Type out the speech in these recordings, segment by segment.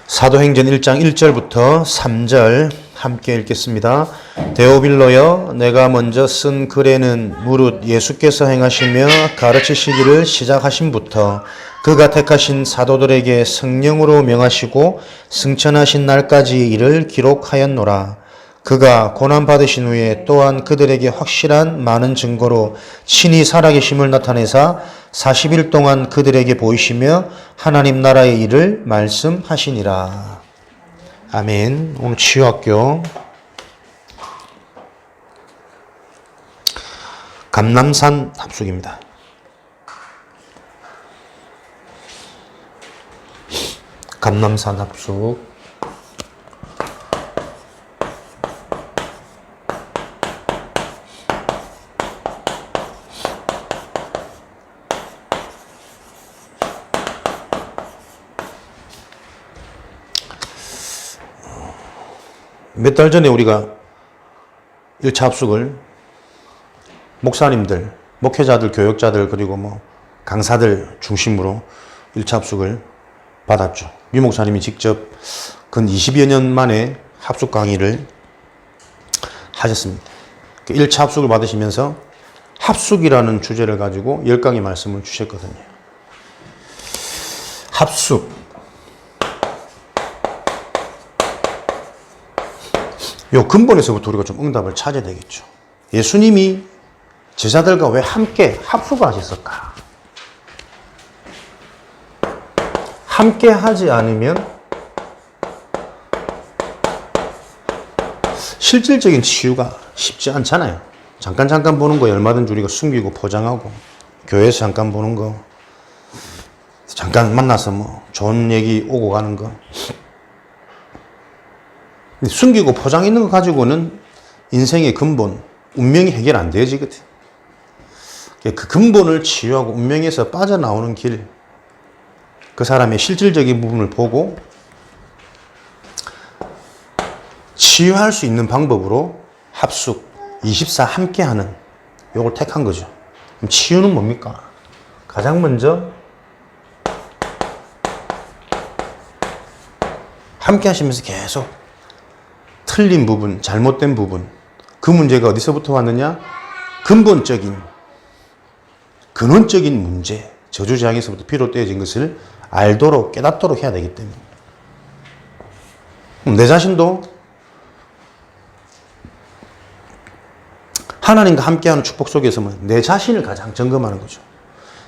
사도행전 1장 1절부터 3절 함께 읽겠습니다. 데오빌로여, 내가 먼저 쓴 글에는 무릇 예수께서 행하시며 가르치시기를 시작하심부터 그가 택하신 사도들에게 성령으로 명하시고 승천하신 날까지 이를 기록하였노라. 그가 고난받으신 후에 또한 그들에게 확실한 많은 증거로 친히 살아계심을 나타내사 40일 동안 그들에게 보이시며 하나님 나라의 일을 말씀하시니라. 아멘. 오늘 치유학교 감람산 합숙입니다. 감람산 합숙. 몇 달 전에 우리가 1차 합숙을 목사님들, 목회자들, 교역자들 그리고 강사들 중심으로 1차 합숙을 받았죠. 유 목사님이 직접 근 20여 년 만에 합숙 강의를 하셨습니다. 1차 합숙을 받으시면서 합숙이라는 주제를 가지고 10강의 말씀을 주셨거든요. 합숙. 요 근본에서부터 우리가 좀 응답을 찾아야 되겠죠. 예수님이 제자들과 왜 함께 합숙을 하셨을까? 함께 하지 않으면 실질적인 치유가 쉽지 않잖아요. 잠깐 보는 거 얼마든지 우리가 숨기고 포장하고, 교회에서 잠깐 보는 거, 잠깐 만나서 좋은 얘기 오고 가는 거, 숨기고 포장 있는 거 가지고는 인생의 근본, 운명이 해결 안 되어지거든. 그 근본을 치유하고 운명에서 빠져나오는 길, 그 사람의 실질적인 부분을 보고 치유할 수 있는 방법으로 합숙, 24 함께하는 요걸 택한 거죠. 그럼 치유는 뭡니까? 가장 먼저 함께 하시면서 계속 틀린 부분, 잘못된 부분, 그 문제가 어디서부터 왔느냐? 근본적인, 근원적인 문제, 저주장에서부터 비롯되어진 것을 알도록, 깨닫도록 해야 되기 때문에. 내 자신도 하나님과 함께하는 축복 속에서 내 자신을 가장 점검하는 거죠.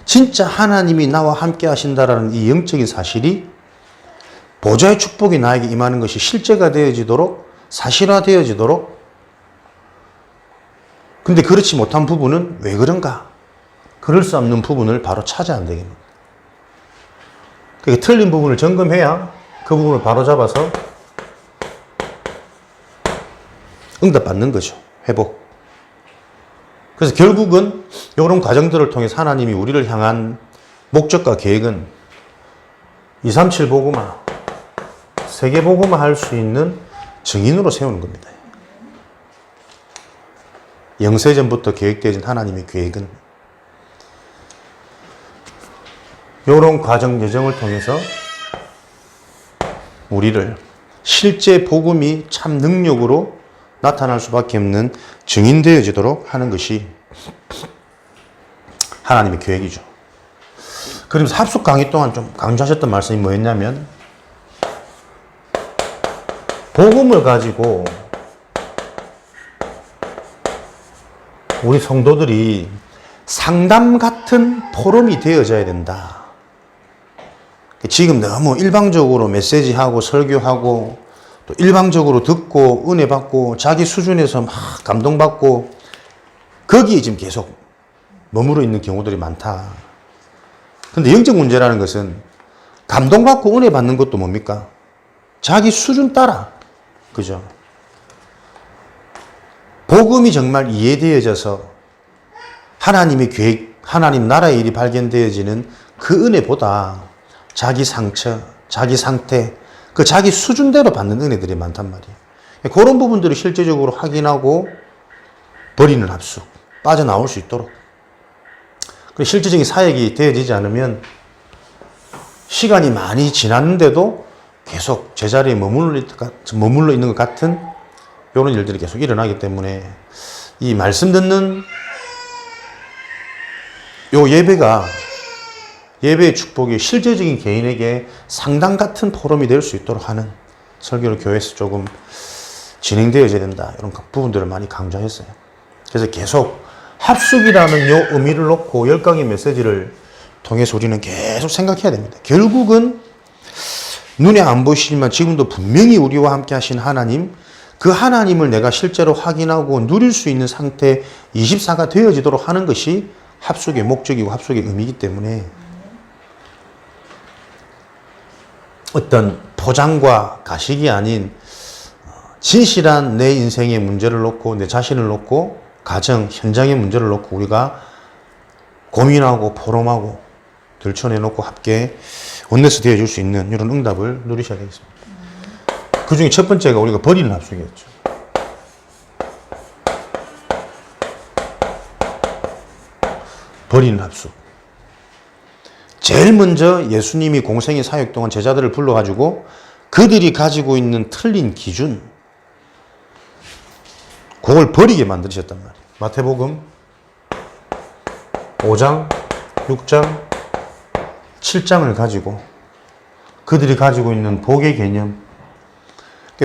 진짜 하나님이 나와 함께 하신다라는 이 영적인 사실이 보좌의 축복이 나에게 임하는 것이 실제가 되어지도록, 사실화되어지도록. 근데 그렇지 못한 부분은 왜 그런가? 그럴 수 없는 부분을 바로 찾아야 되겠습니다. 그러니까 틀린 부분을 점검해야 그 부분을 바로 잡아서 응답받는 거죠. 회복. 그래서 결국은 이런 과정들을 통해서 하나님이 우리를 향한 목적과 계획은 237 복음화, 세계 복음화 할 수 있는 증인으로 세우는 겁니다. 영세전부터 계획되어진 하나님의 계획은 이런 과정, 여정을 통해서 우리를 실제 복음이 참 능력으로 나타날 수밖에 없는 증인되어지도록 하는 것이 하나님의 계획이죠. 그러면서 합숙 강의 동안 좀 강조하셨던 말씀이 뭐였냐면, 복음을 가지고 우리 성도들이 상담 같은 포럼이 되어져야 된다. 지금 너무 일방적으로 메시지하고 설교하고 또 일방적으로 듣고 은혜 받고 자기 수준에서 막 감동받고 거기에 지금 계속 머무르 있는 경우들이 많다. 근데 영적 문제라는 것은 감동받고 은혜 받는 것도 뭡니까? 자기 수준 따라. 그죠? 복음이 정말 이해되어져서 하나님의 계획, 하나님 나라의 일이 발견되어지는 그 은혜보다 자기 상처, 자기 상태, 그 자기 수준대로 받는 은혜들이 많단 말이에요. 그런 부분들을 실제적으로 확인하고 버리는 합숙, 빠져나올 수 있도록. 실질적인 사역이 되어지지 않으면 시간이 많이 지났는데도 계속 제자리에 머물러 있는 것 같은 이런 일들이 계속 일어나기 때문에 이 말씀 듣는 요 예배의 축복이 실제적인 개인에게 상당 같은 포럼이 될 수 있도록 하는 설교를 교회에서 조금 진행되어져야 된다. 이런 부분들을 많이 강조했어요. 그래서 계속 합숙이라는 요 의미를 놓고 열강의 메시지를 통해서 우리는 계속 생각해야 됩니다. 결국은 눈에 안 보이시지만 지금도 분명히 우리와 함께 하신 하나님, 그 하나님을 내가 실제로 확인하고 누릴 수 있는 상태 24가 되어지도록 하는 것이 합숙의 목적이고 합숙의 의미이기 때문에 어떤 포장과 가식이 아닌 진실한 내 인생의 문제를 놓고 내 자신을 놓고 가정, 현장의 문제를 놓고 우리가 고민하고 포럼하고 들춰내놓고 함께 원내스 되어줄 수 있는 이런 응답을 누리셔야 되겠습니다. 그 중에 첫 번째가 우리가 버리는 합숙이었죠. 버리는 합숙. 제일 먼저 예수님이 공생의 사역 동안 제자들을 불러가지고 그들이 가지고 있는 틀린 기준, 그걸 버리게 만드셨단 말이에요. 마태복음 5장, 6장, 7장을 가지고 그들이 가지고 있는 복의 개념,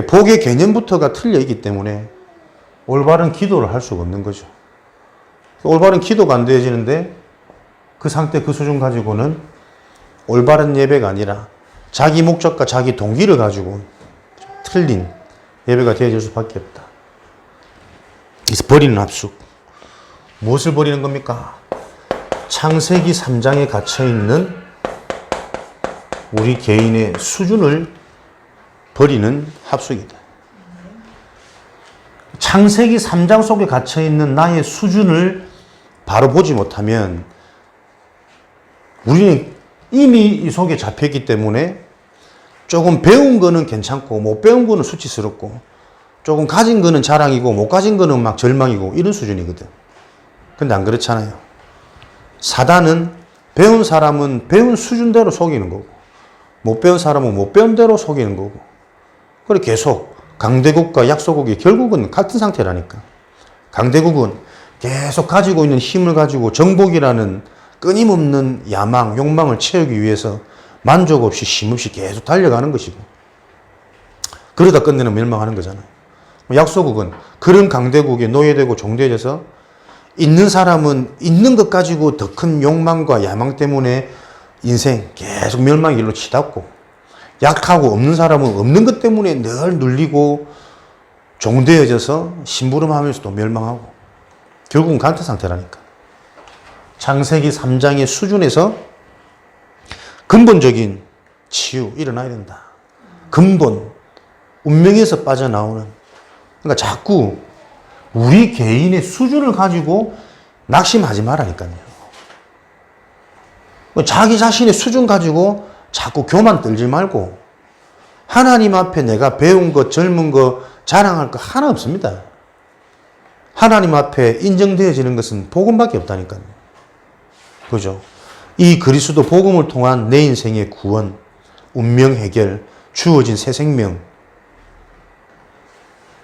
복의 개념부터가 틀려 있기 때문에 올바른 기도를 할 수가 없는 거죠. 올바른 기도가 안 되어지는데 그 상태, 그 수준 가지고는 올바른 예배가 아니라 자기 목적과 자기 동기를 가지고 틀린 예배가 되어질 수밖에 없다. 그래서 버리는 합숙. 무엇을 버리는 겁니까? 창세기 3장에 갇혀있는 우리 개인의 수준을 버리는 합숙이다. 창세기 3장 속에 갇혀있는 나의 수준을 바로 보지 못하면 우리는 이미 이 속에 잡혔기 때문에 조금 배운 거는 괜찮고 못 배운 거는 수치스럽고 조금 가진 거는 자랑이고 못 가진 거는 막 절망이고 이런 수준이거든. 근데 안 그렇잖아요. 사단은 배운 사람은 배운 수준대로 속이는 거고 못 배운 사람은 못 배운 대로 속이는 거고 그래 계속 강대국과 약소국이 결국은 같은 상태라니까. 강대국은 계속 가지고 있는 힘을 가지고 정복이라는 끊임없는 야망, 욕망을 채우기 위해서 만족 없이 쉼없이 계속 달려가는 것이고 그러다 끝내는 멸망하는 거잖아요. 약소국은 그런 강대국에 노예되고 종되어져서 있는 사람은 있는 것 가지고 더 큰 욕망과 야망 때문에 인생 계속 멸망의 길로 치닫고 약하고 없는 사람은 없는 것 때문에 늘 눌리고 종되어져서 심부름하면서도 멸망하고 결국은 강태 상태라니까. 창세기 3장의 수준에서 근본적인 치유 일어나야 된다. 근본, 운명에서 빠져나오는. 그러니까 자꾸 우리 개인의 수준을 가지고 낙심하지 말라니까요. 자기 자신의 수준 가지고 자꾸 교만 떨지 말고 하나님 앞에 내가 배운 것, 젊은 것, 자랑할 거 하나 없습니다. 하나님 앞에 인정되어지는 것은 복음밖에 없다니까요. 그죠? 이 그리스도 복음을 통한 내 인생의 구원, 운명 해결, 주어진 새 생명,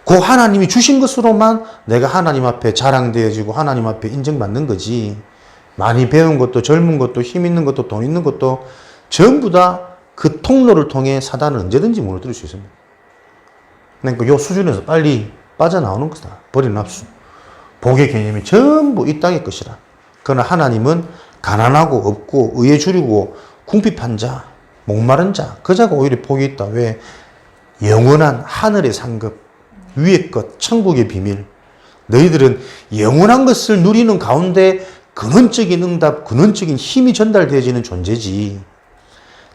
그 하나님이 주신 것으로만 내가 하나님 앞에 자랑되어지고 하나님 앞에 인정받는 거지. 많이 배운 것도 젊은 것도 힘 있는 것도 돈 있는 것도 전부 다 그 통로를 통해 사단은 언제든지 무너뜨릴 수 있습니다. 그러니까 이 수준에서 빨리 빠져나오는 거다. 버리는 합수. 복의 개념이 전부 이 땅의 것이라. 그러나 하나님은 가난하고 없고 의에 주리고 궁핍한 자, 목마른 자, 그 자가 오히려 복이 있다. 왜? 영원한 하늘의 상급, 위의 것, 천국의 비밀. 너희들은 영원한 것을 누리는 가운데 근원적인 응답, 근원적인 힘이 전달되어지는 존재지.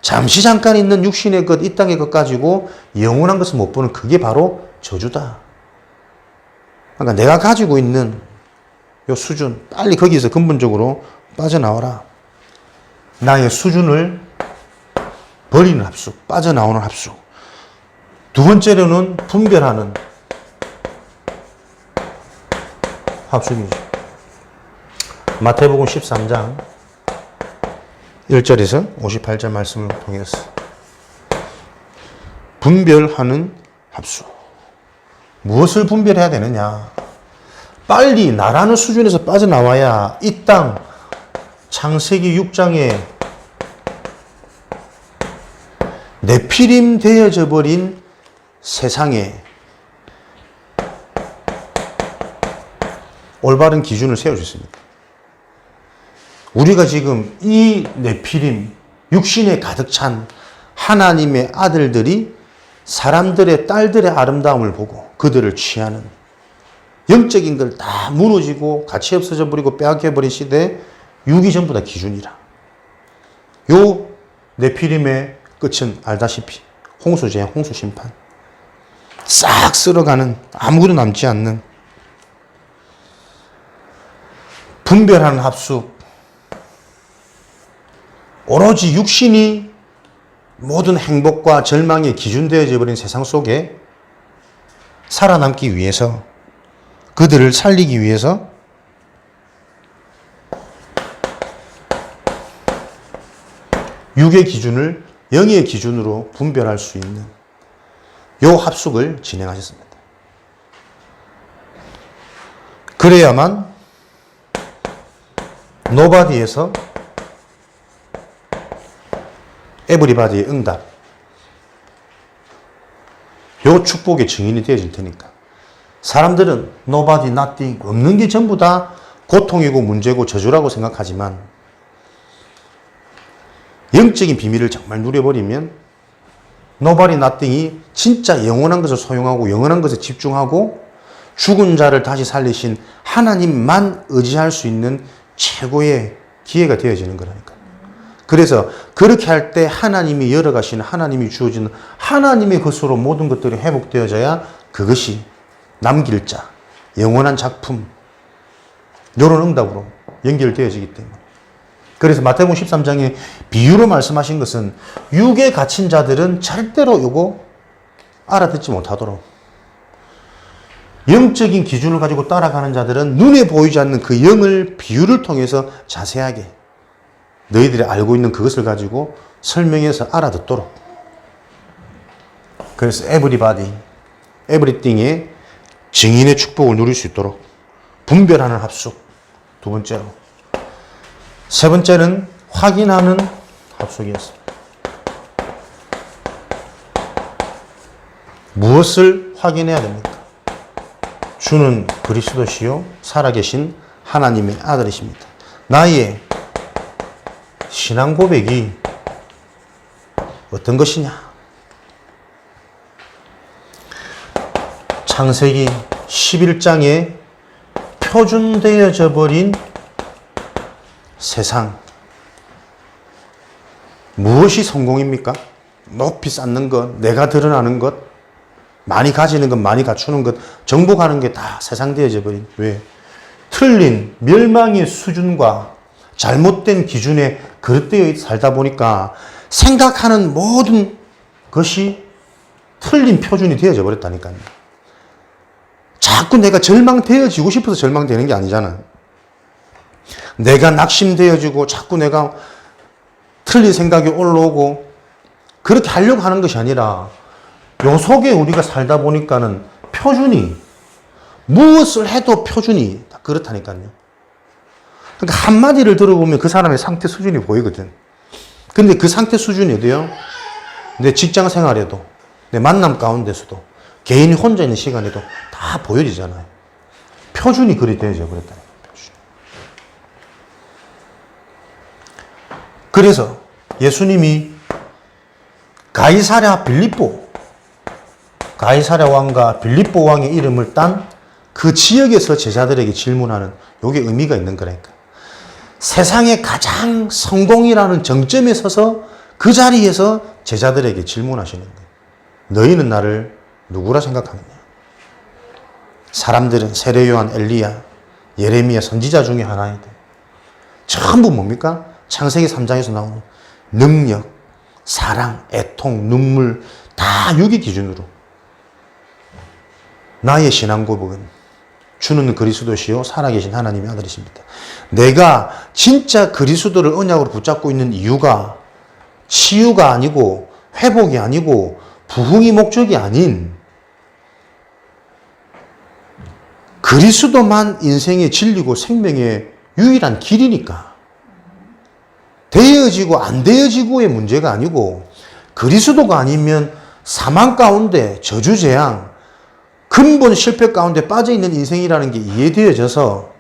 잠시 잠깐 있는 육신의 것, 이 땅의 것 가지고 영원한 것을 못 보는 그게 바로 저주다. 그러니까 내가 가지고 있는 이 수준, 빨리 거기서 근본적으로 빠져나와라. 나의 수준을 버리는 합숙, 빠져나오는 합숙. 두 번째로는 분별하는 합숙이죠. 마태복음 13장 1절에서 58절 말씀을 통해서 분별하는 합숙. 무엇을 분별해야 되느냐? 빨리 나라는 수준에서 빠져나와야 이 땅 창세기 6장에 네피림 되어져 버린 세상에 올바른 기준을 세울 수 있습니다. 우리가 지금 이 네피림, 육신에 가득 찬 하나님의 아들들이 사람들의 딸들의 아름다움을 보고 그들을 취하는 영적인 걸 다 무너지고 가치 없어져 버리고 빼앗겨 버린 시대에 육이 전부 다 기준이라. 요 네피림의 끝은 알다시피 홍수재앙, 홍수심판. 싹 쓸어가는, 아무것도 남지 않는 분별하는 합숙. 오로지 육신이 모든 행복과 절망의 기준 되어져 버린 세상 속에 살아남기 위해서, 그들을 살리기 위해서 육의 기준을 영의 기준으로 분별할 수 있는 요 합숙을 진행하셨습니다. 그래야만 노바디에서 에브리바디의 응답, 요 축복의 증인이 되어질 테니까. 사람들은 nobody, nothing, 없는 게 전부 다 고통이고 문제고 저주라고 생각하지만 영적인 비밀을 정말 누려버리면 nobody, nothing이 진짜 영원한 것을 소용하고 영원한 것에 집중하고 죽은 자를 다시 살리신 하나님만 의지할 수 있는 최고의 기회가 되어지는 거라니까. 그래서 그렇게 할 때 하나님이 열어가시는, 하나님이 주어지는 하나님의 것으로 모든 것들이 회복되어져야 그것이 남길 자, 영원한 작품, 이런 응답으로 연결되어지기 때문에. 그래서 마태복음 13장에 비유로 말씀하신 것은 육에 갇힌 자들은 절대로 이거 알아듣지 못하도록, 영적인 기준을 가지고 따라가는 자들은 눈에 보이지 않는 그 영을 비유를 통해서 자세하게 너희들이 알고 있는 그것을 가지고 설명해서 알아듣도록. 그래서 everybody, everything의 증인의 축복을 누릴 수 있도록 분별하는 합숙. 두 번째로. 세 번째는 확인하는 합숙이었습니다. 무엇을 확인해야 됩니까? 주는 그리스도시요 살아계신 하나님의 아들이십니다. 나의 신앙 고백이 어떤 것이냐? 창세기 11장에 표준되어져 버린 세상. 무엇이 성공입니까? 높이 쌓는 것, 내가 드러나는 것, 많이 가지는 것, 많이 갖추는 것, 정복하는 게 다 세상되어져 버린. 왜? 틀린 멸망의 수준과 잘못된 기준에 그릇되어 살다 보니까 생각하는 모든 것이 틀린 표준이 되어져 버렸다니까요. 자꾸 내가 절망되어지고 싶어서 절망되는 게 아니잖아. 내가 낙심되어지고 자꾸 내가 틀린 생각이 올라오고 그렇게 하려고 하는 것이 아니라 요 속에 우리가 살다 보니까는 표준이, 무엇을 해도 표준이 다 그렇다니까요. 그러니까 한마디를 들어보면 그 사람의 상태 수준이 보이거든. 근데 그 상태 수준이 어디요? 내 직장 생활에도, 내 만남 가운데서도, 개인이 혼자 있는 시간에도 다 보여지잖아요. 표준이 그리 되어져 버렸다니까. 표준. 그래서 예수님이 가이사랴 빌립보, 가이사랴 왕과 빌립보 왕의 이름을 딴 그 지역에서 제자들에게 질문하는, 요게 의미가 있는 거라니까. 세상의 가장 성공이라는 정점에 서서 그 자리에서 제자들에게 질문하시는 거예요. 너희는 나를 누구라 생각하느냐? 사람들은 세례 요한, 엘리야, 예레미야 선지자 중에 하나이다. 전부 뭡니까? 창세기 3장에서 나오는 능력, 사랑, 애통, 눈물 다 육의 기준으로. 나의 신앙 고백은 주는 그리스도시요 살아계신 하나님의 아들이십니다. 내가 진짜 그리스도를 언약으로 붙잡고 있는 이유가 치유가 아니고 회복이 아니고 부흥이 목적이 아닌 그리스도만 인생의 진리고 생명의 유일한 길이니까. 되어지고 안 되어지고의 문제가 아니고 그리스도가 아니면 사망 가운데 저주재앙, 근본 실패 가운데 빠져있는 인생이라는 게 이해되어져서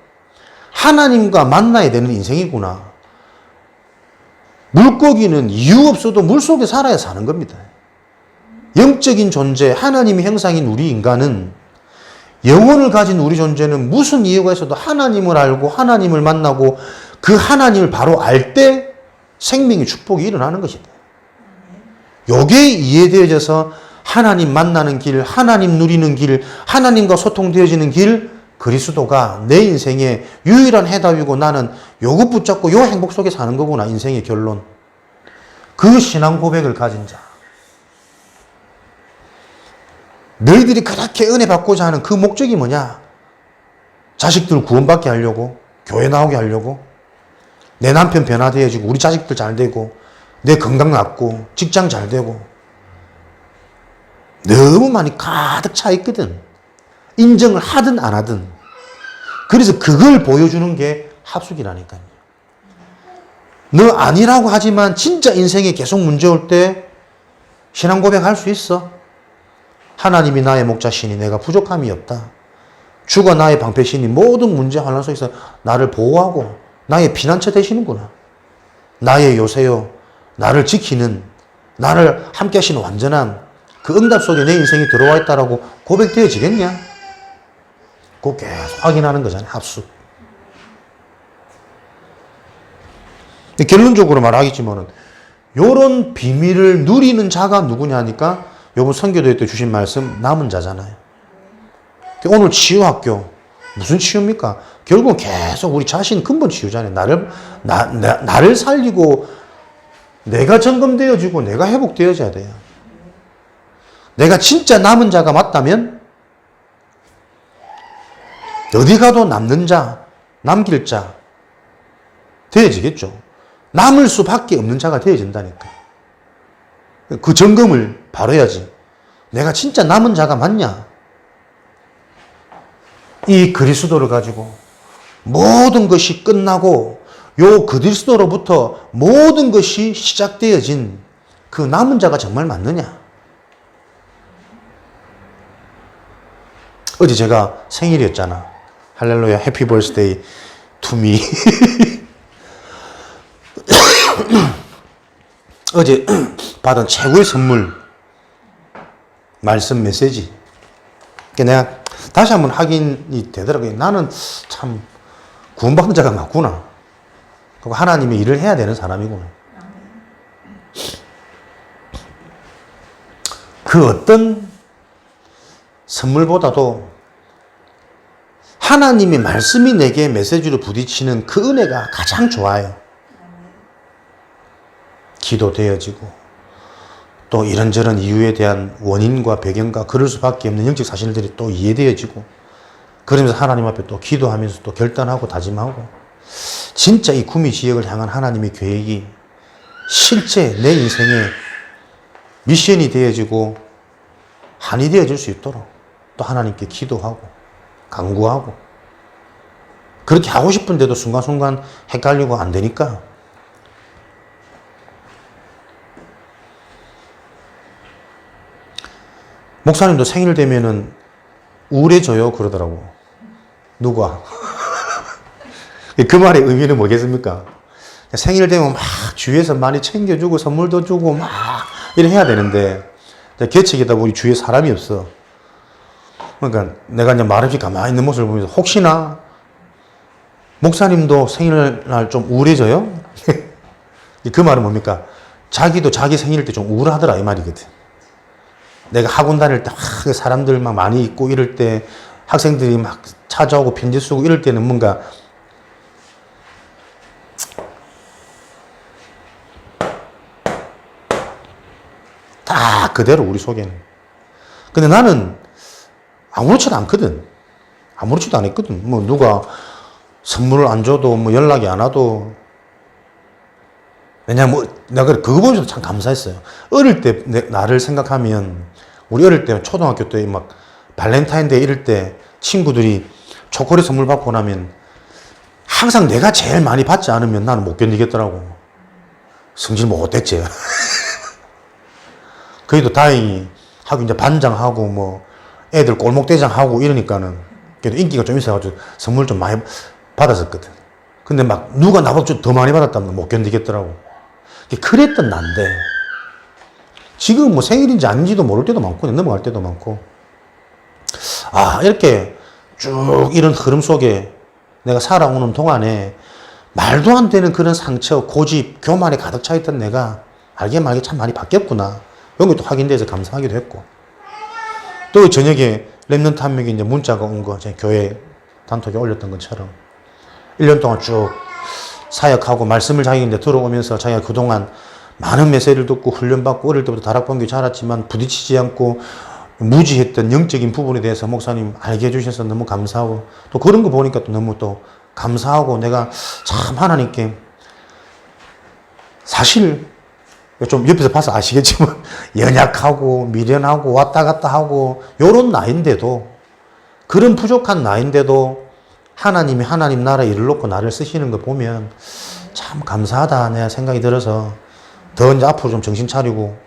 하나님과 만나야 되는 인생이구나. 물고기는 이유 없어도 물속에 살아야 사는 겁니다. 영적인 존재, 하나님의 형상인 우리 인간은, 영혼을 가진 우리 존재는 무슨 이유가 있어도 하나님을 알고 하나님을 만나고 그 하나님을 바로 알 때 생명의 축복이 일어나는 것이다. 요게 이해되어져서 하나님 만나는 길, 하나님 누리는 길, 하나님과 소통되어지는 길, 그리스도가 내 인생의 유일한 해답이고 나는 요것 붙잡고 요 행복 속에 사는 거구나. 인생의 결론. 그 신앙 고백을 가진 자. 너희들이 그렇게 은혜 받고자 하는 그 목적이 뭐냐? 자식들 구원받게 하려고, 교회 나오게 하려고, 내 남편 변화되어지고 우리 자식들 잘 되고 내 건강 낫고 직장 잘 되고 너무 많이 가득 차 있거든. 인정을 하든 안 하든. 그래서 그걸 보여주는 게 합숙이라니까요. 너 아니라고 하지만 진짜 인생에 계속 문제 올 때 신앙 고백할 수 있어. 하나님이 나의 목자시니 내가 부족함이 없다. 주가 나의 방패시니 모든 문제 환난 속에서 나를 보호하고 나의 피난처 되시는구나. 나의 요새요. 나를 지키는, 나를 함께 하시는 완전한 그 응답 속에 내 인생이 들어와 있다라고 고백되어지겠냐? 그거 계속 확인하는 거잖아요. 합숙. 결론적으로 말하겠지만은 요런 비밀을 누리는 자가 누구냐 하니까 요번 선교도회 때 주신 말씀 남은 자잖아요. 오늘 치유학교 무슨 치유입니까? 결국은 계속 우리 자신 근본 치유잖아요. 나를 살리고 내가 점검되어지고 내가 회복되어져야 돼요. 내가 진짜 남은 자가 맞다면 어디 가도 남는 자, 남길 자 되어지겠죠. 남을 수밖에 없는 자가 되어진다니까. 그 점검을 바로 해야지. 내가 진짜 남은 자가 맞냐? 이 그리스도를 가지고 모든 것이 끝나고 요 그리스도로부터 모든 것이 시작되어진 그 남은 자가 정말 맞느냐? 어제 제가 생일이었잖아. 할렐루야, 해피 버스데이 투 미. 어제 받은 최고의 선물, 말씀 메시지. 내가 다시 한번 확인이 되더라고요. 나는 참 구원받은 자가 맞구나. 그리고 하나님의 일을 해야 되는 사람이구나. 그 어떤 선물보다도 하나님의 말씀이 내게 메시지로 부딪히는 그 은혜가 가장 좋아요. 기도되어지고 또 이런저런 이유에 대한 원인과 배경과 그럴 수밖에 없는 영적 사실들이 또 이해되어지고 그러면서 하나님 앞에 또 기도하면서 또 결단하고 다짐하고 진짜 이 구미 지역을 향한 하나님의 계획이 실제 내 인생의 미션이 되어지고 한이 되어질 수 있도록 또 하나님께 기도하고 간구하고 그렇게 하고 싶은데도 순간순간 헷갈리고 안 되니까 목사님도 생일 되면은 우울해져요 그러더라고. 누가? 그 말의 의미는 뭐겠습니까? 생일 되면 막 주위에서 많이 챙겨주고 선물도 주고 막 이래 해야 되는데 개척이다 보니 주위에 사람이 없어. 그러니까 내가 이제 말없이 가만히 있는 모습을 보면서 혹시나 목사님도 생일날 좀 우울해져요? 그 말은 뭡니까? 자기도 자기 생일 때 좀 우울하더라 이 말이거든. 내가 학원 다닐 때 막 사람들 막 많이 있고 이럴 때 학생들이 막 찾아오고 편지 쓰고 이럴 때는 뭔가 다 그대로 우리 속에는. 근데 나는 아무렇지도 않거든. 아무렇지도 않았거든. 뭐 누가 선물을 안 줘도 뭐 연락이 안 와도 왜냐면 뭐 내가 그거 보면서 참 감사했어요. 어릴 때 나를 생각하면 우리 어릴 때 초등학교 때 막 발렌타인데이 이럴 때 친구들이 초콜릿 선물 받고 나면 항상 내가 제일 많이 받지 않으면 나는 못 견디겠더라고. 성질 못됐지. 그래도 다행히 하고 이제 반장하고 뭐 애들 골목대장하고 이러니까는 그래도 인기가 좀 있어가지고 선물 좀 많이 받았었거든. 근데 막 누가 나보다 좀 더 많이 받았다면 못 견디겠더라고. 그랬던 난데 지금 뭐 생일인지 아닌지도 모를 때도 많고 넘어갈 때도 많고 이렇게 쭉 이런 흐름 속에 내가 살아오는 동안에 말도 안 되는 그런 상처, 고집, 교만에 가득 차 있던 내가 알게 말게 참 많이 바뀌었구나. 이런 것도 확인돼서 감사하기도 했고. 또 저녁에 랩런트 한 명이 이제 문자가 온 거, 제 교회 단톡에 올렸던 것처럼 1년 동안 쭉 사역하고 말씀을 자기가 이제 들어오면서 자기가 그동안 많은 메시지를 듣고 훈련받고 어릴 때부터 다락방교 자랐지만 부딪히지 않고 무지했던 영적인 부분에 대해서 목사님 알게 해주셔서 너무 감사하고 또 그런 거 보니까 또 너무 또 감사하고 내가 참 하나님께 사실 좀 옆에서 봐서 아시겠지만 연약하고 미련하고 왔다 갔다 하고 요런 나이인데도 그런 부족한 나이인데도 하나님이 하나님 나라 일을 놓고 나를 쓰시는 거 보면 참 감사하다 내가 생각이 들어서 더 이제 앞으로 좀 정신 차리고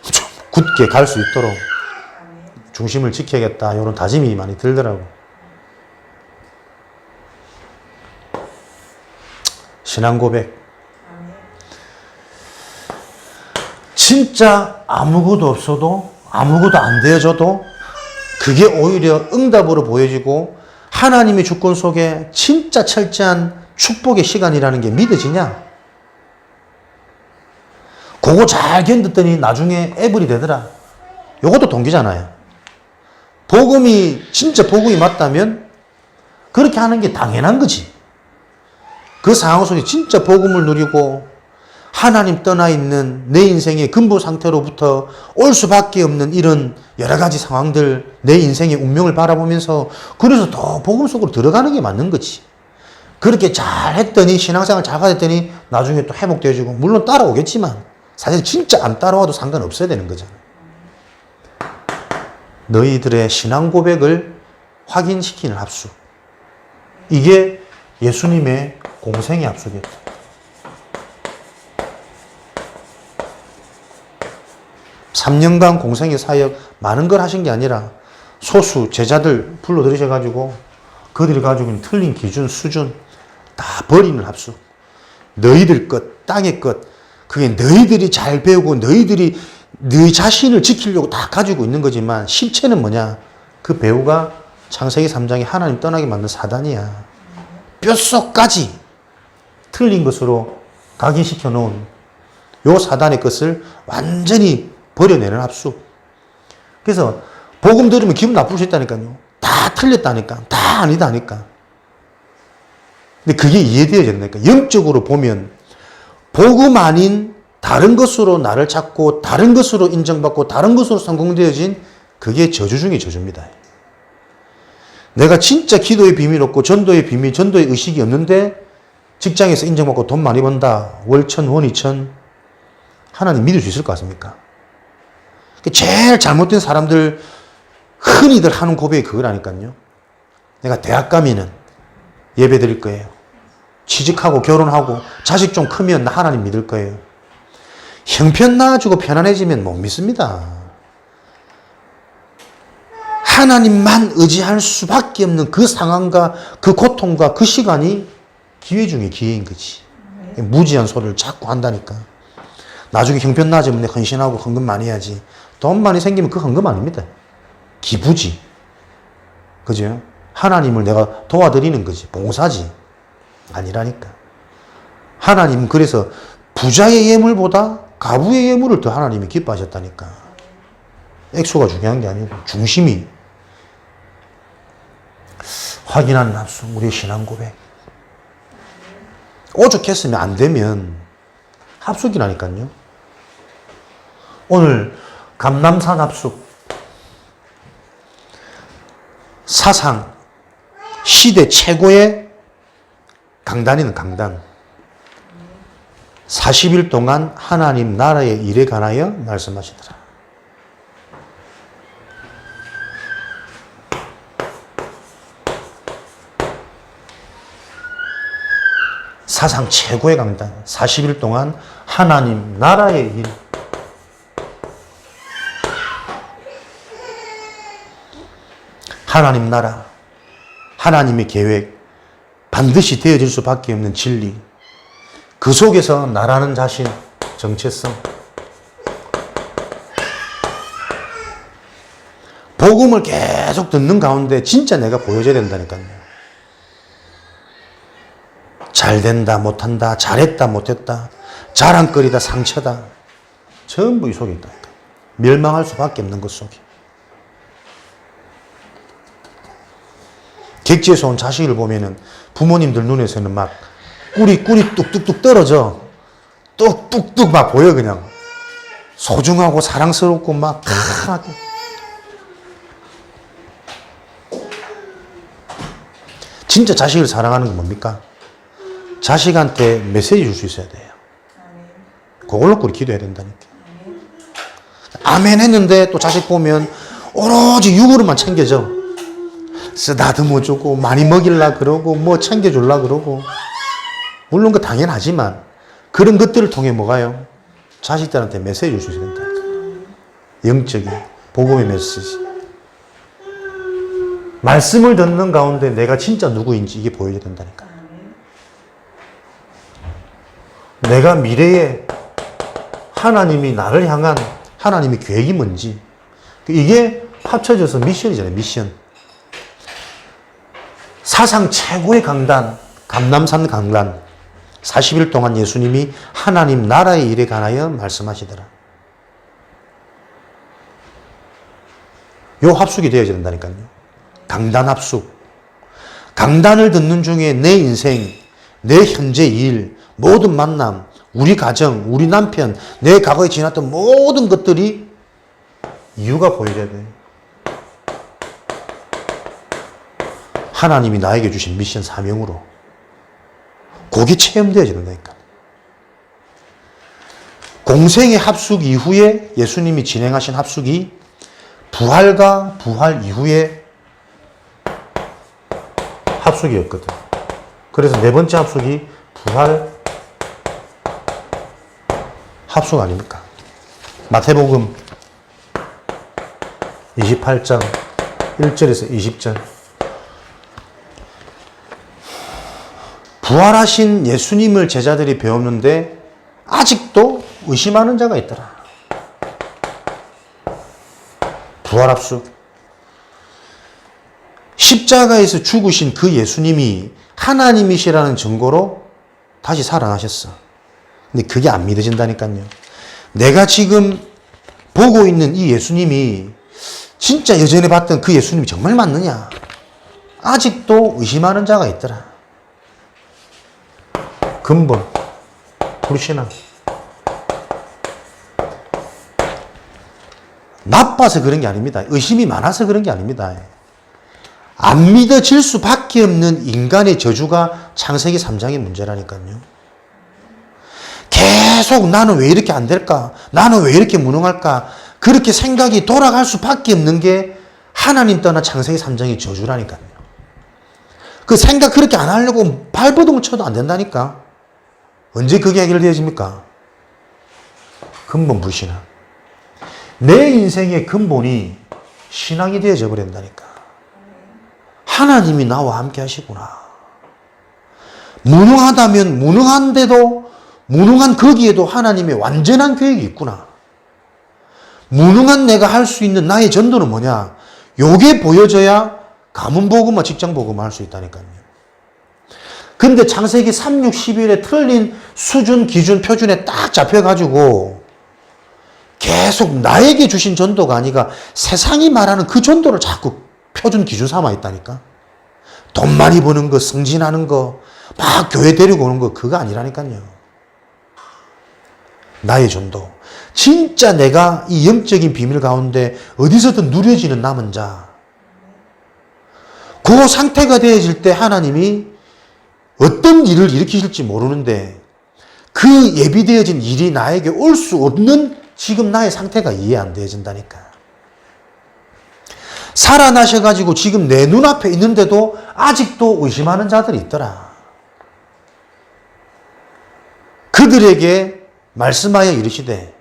좀 굳게 갈 수 있도록 중심을 지켜야겠다 이런 다짐이 많이 들더라고. 신앙 고백. 진짜 아무것도 없어도 아무것도 안 되어져도 그게 오히려 응답으로 보여지고 하나님의 주권 속에 진짜 철저한 축복의 시간이라는 게 믿어지냐? 그거 잘 견뎠더니 나중에 애벌이 되더라. 요것도 동기잖아요. 복음이 진짜 복음이 맞다면 그렇게 하는 게 당연한 거지. 그 상황 속에 진짜 복음을 누리고 하나님 떠나 있는 내 인생의 근본 상태로부터 올 수밖에 없는 이런 여러 가지 상황들, 내 인생의 운명을 바라보면서 그래서 더 복음 속으로 들어가는 게 맞는 거지. 그렇게 잘 했더니 신앙생활 잘 가졌더니 나중에 또 회복되어지고 물론 따라오겠지만 사실 진짜 안 따라와도 상관없어야 되는 거잖아. 너희들의 신앙 고백을 확인시키는 합숙. 이게 예수님의 공생의 합숙이었다. (3년간) 공생의 사역 많은 걸 하신 게 아니라 소수 제자들 불러들이셔가지고 그들이 가지고 있는 틀린 기준, 수준 다 버리는 합숙. 너희들 것, 땅의 것, 그게 너희들이 잘 배우고 너희들이 너희 자신을 지키려고 다 가지고 있는 거지만 실체는 뭐냐? 그 배우가 창세기 3장에 하나님 떠나게 만든 사단이야. 뼛속까지 틀린 것으로 각인시켜 놓은 요 사단의 것을 완전히 버려내는 합숙. 그래서 복음 들으면 기분 나쁠 수 있다니까요. 다 틀렸다니까. 다 아니다니까. 근데 그게 이해되어진다니까. 영적으로 보면 복음 아닌 다른 것으로 나를 찾고 다른 것으로 인정받고 다른 것으로 성공되어진 그게 저주 중의 저주입니다. 내가 진짜 기도의 비밀 없고 전도의 비밀, 전도의 의식이 없는데 직장에서 인정받고 돈 많이 번다. 월천, 원이천. 하나님 믿을 수 있을 것 같습니까? 제일 잘못된 사람들 흔히들 하는 고백이 그거라니까요. 내가 대학 가면은 예배 드릴 거예요. 취직하고 결혼하고 자식 좀 크면 나 하나님 믿을 거예요. 형편 나아지고 편안해지면 못 믿습니다. 하나님만 의지할 수밖에 없는 그 상황과 그 고통과 그 시간이 기회 중에 기회인 거지. 무지한 소리를 자꾸 한다니까. 나중에 형편 나아지면 내가 헌신하고 헌금 많이 해야지. 돈 많이 생기면 그 헌금 아닙니다. 기부지. 그죠? 하나님을 내가 도와드리는 거지. 봉사지. 아니라니까. 하나님은 그래서 부자의 예물보다 가부의 예물을 더 하나님이 기뻐하셨다니까. 액수가 중요한 게 아니고 중심이. 확인하는 합숙, 우리의 신앙 고백. 오죽했으면 안 되면 합숙이라니까요. 오늘 감남산 합숙. 사상, 시대 최고의 강단이는 강단. 40일 동안 하나님 나라의 일에 관하여 말씀하시더라. 사상 최고의 강단, 40일 동안 하나님 나라의 일. 하나님 나라, 하나님의 계획, 반드시 되어질 수밖에 없는 진리, 그 속에서 나라는 자신, 정체성. 복음을 계속 듣는 가운데 진짜 내가 보여줘야 된다니까요. 잘 된다, 못한다, 잘했다, 못했다, 자랑거리다, 상처다. 전부 이 속에 있다니까. 멸망할 수밖에 없는 것 속에. 객지에서 온 자식을 보면은 부모님들 눈에서는 막 꿀이 뚝뚝뚝 떨어져. 뚝뚝뚝 막 보여, 그냥. 소중하고 사랑스럽고 막 하고. 진짜 자식을 사랑하는 건 뭡니까? 자식한테 메시지 줄 수 있어야 돼요. 그걸로 우리 기도해야 된다니까. 아멘 했는데 또 자식 보면 오로지 육으로만 챙겨져. 쓰다듬어 주고 많이 먹일라 그러고 뭐 챙겨줄라 그러고. 물론 그 당연하지만 그런 것들을 통해 뭐가요? 자식들한테 메시지 줄 수 있어야 된다니까. 영적인 복음의 메시지. 말씀을 듣는 가운데 내가 진짜 누구인지 이게 보여야 된다니까. 내가 미래에 하나님이 나를 향한 하나님의 계획이 뭔지. 이게 합쳐져서 미션이잖아요, 미션. 사상 최고의 강단, 감남산 강단. 40일 동안 예수님이 하나님 나라의 일에 관하여 말씀하시더라. 요 합숙이 되어야 된다니까요. 강단 합숙. 강단을 듣는 중에 내 인생, 내 현재 일, 모든 만남, 우리 가정, 우리 남편, 내 과거에 지났던 모든 것들이 이유가 보여야 돼. 하나님이 나에게 주신 미션 사명으로. 그게 체험되어야 된다니까. 공생의 합숙 이후에 예수님이 진행하신 합숙이 부활과 부활 이후에 합숙이었거든. 그래서 네 번째 합숙이 부활 합숙 아닙니까? 마태복음 28장 1절에서 20절. 부활하신 예수님을 제자들이 배웠는데 아직도 의심하는 자가 있더라. 부활합숙. 십자가에서 죽으신 그 예수님이 하나님이시라는 증거로 다시 살아나셨어. 근데 그게 안 믿어진다니까요. 내가 지금 보고 있는 이 예수님이 진짜 예전에 봤던 그 예수님이 정말 맞느냐? 아직도 의심하는 자가 있더라. 근본, 불신앙. 나빠서 그런 게 아닙니다. 의심이 많아서 그런 게 아닙니다. 안 믿어질 수밖에 없는 인간의 저주가 창세기 3장의 문제라니까요. 계속 나는 왜 이렇게 안 될까? 나는 왜 이렇게 무능할까? 그렇게 생각이 돌아갈 수밖에 없는 게 하나님 떠나 창세기 3장의 저주라니까요. 그 생각 그렇게 안 하려고 발버둥을 쳐도 안 된다니까. 언제 그게 해결되어집니까? 근본 불신앙. 내 인생의 근본이 신앙이 되어져 버린다니까. 하나님이 나와 함께 하시구나. 무능하다면 무능한데도 무능한 거기에도 하나님의 완전한 계획이 있구나. 무능한 내가 할 수 있는 나의 전도는 뭐냐? 요게 보여져야 가문복음과 직장복음을 할 수 있다니까요. 근데 창세기 3, 6, 11에 틀린 수준, 기준, 표준에 딱 잡혀가지고 계속 나에게 주신 전도가 아니라 세상이 말하는 그 전도를 자꾸 표준, 기준 삼아 있다니까. 돈 많이 버는 거, 승진하는 거, 막 교회 데리고 오는 거, 그거 아니라니까요. 나의 전도. 진짜 내가 이 영적인 비밀 가운데 어디서든 누려지는 남은 자. 그 상태가 되어질 때 하나님이 어떤 일을 일으키실지 모르는데 그 예비되어진 일이 나에게 올 수 없는 지금 나의 상태가 이해 안 되어진다니까. 살아나셔가지고 지금 내 눈앞에 있는데도 아직도 의심하는 자들이 있더라. 그들에게 말씀하여 이르시되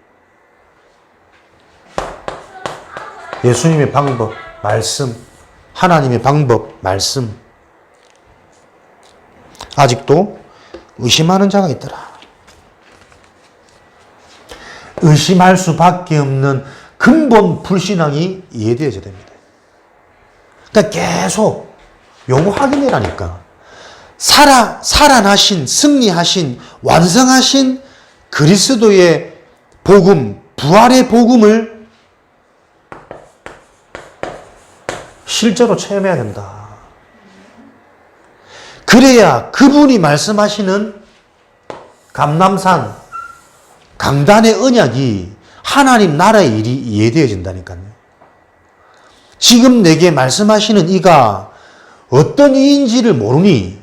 예수님의 방법, 말씀, 하나님의 방법, 말씀. 아직도 의심하는 자가 있더라. 의심할 수밖에 없는 근본 불신앙이 이해되어야 됩니다. 그러니까 계속 요거 확인해라니까. 살아나신, 승리하신, 완성하신 그리스도의 복음, 부활의 복음을 실제로 체험해야 된다. 그래야 그분이 말씀하시는 감람산, 강단의 언약이 하나님 나라의 일이 이해되어진다니까요. 지금 내게 말씀하시는 이가 어떤 이인지를 모르니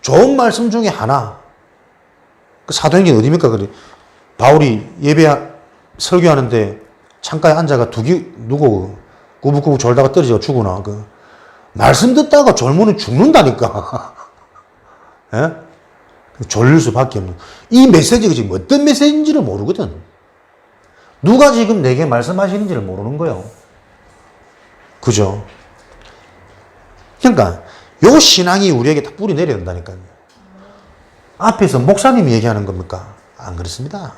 좋은 말씀 중에 하나. 그 사도행전 어디입니까? 그래. 바울이 설교하는데 창가에 앉아가 누구 꾸벅꾸벅 졸다가 떨어져 죽으나. 말씀 듣다가 졸면은 죽는다니까. 예? 졸릴 수밖에 없는. 이 메시지가 지금 어떤 메시지인지를 모르거든. 누가 지금 내게 말씀하시는지를 모르는 거예요. 그죠? 그러니까 요 신앙이 우리에게 다 뿌리 내려야 된다니까요. 앞에서 목사님이 얘기하는 겁니까? 안 그렇습니다.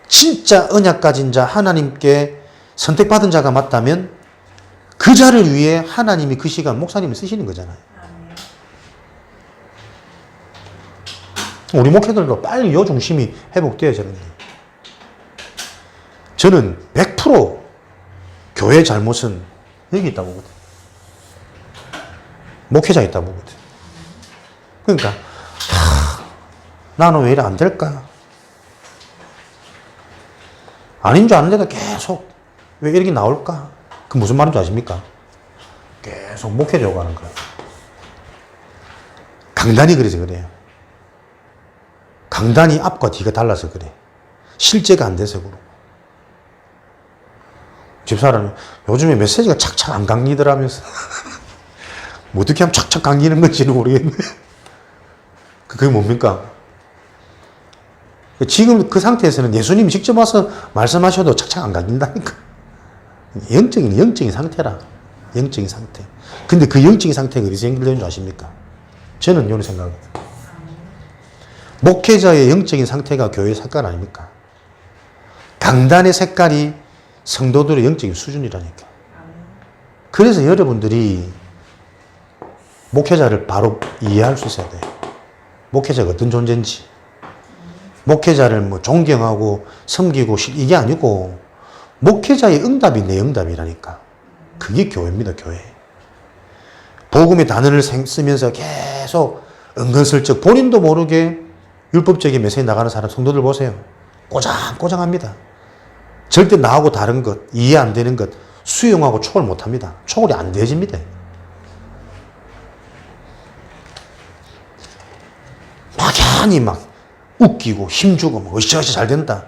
진짜 언약 가진 자, 하나님께 선택받은 자가 맞다면 그 자를 위해 하나님이 그 시간 목사님을 쓰시는 거잖아요. 우리 목회들도 빨리 요 중심이 회복되어야 되는데, 저는 100% 교회의 잘못은 여기 있다고 보거든. 목회자에 있다고 보거든. 그러니까 나는 왜 이래 안 될까? 아닌 줄 아는데도 계속 왜 이렇게 나올까? 그 무슨 말인지 아십니까? 계속 목회자고 하는 거예요. 강단이 그래서 그래요. 강단이 앞과 뒤가 달라서 그래. 실제가 안 돼서 그러고. 집사람이 요즘에 메시지가 착착 안 강리더라면서. 뭐 어떻게 하면 착착 강리는 건지는 모르겠네. 그게 뭡니까? 지금 그 상태에서는 예수님이 직접 와서 말씀하셔도 착착 안 강린다니까. 영적인 상태라. 영적인 상태. 근데 그 영적인 상태가 어디서 연결되는 줄 아십니까? 저는 이런 생각합니다. 목회자의 영적인 상태가 교회의 색깔 아닙니까? 강단의 색깔이 성도들의 영적인 수준이라니까. 그래서 여러분들이 목회자를 바로 이해할 수 있어야 돼요. 목회자가 어떤 존재인지. 목회자를 뭐 존경하고 섬기고 이게 아니고 목회자의 응답이 내 응답이라니까. 그게 교회입니다, 교회. 복음의 단어를 쓰면서 계속 은근슬쩍 본인도 모르게 율법적인 메시지 나가는 사람 성도들 보세요. 꼬장꼬장합니다. 절대 나하고 다른 것, 이해 안 되는 것 수용하고 초월 못합니다. 초월이 안 되어집니다. 막연히 막 웃기고 힘주고 뭐 으쌰으쌰 잘 된다.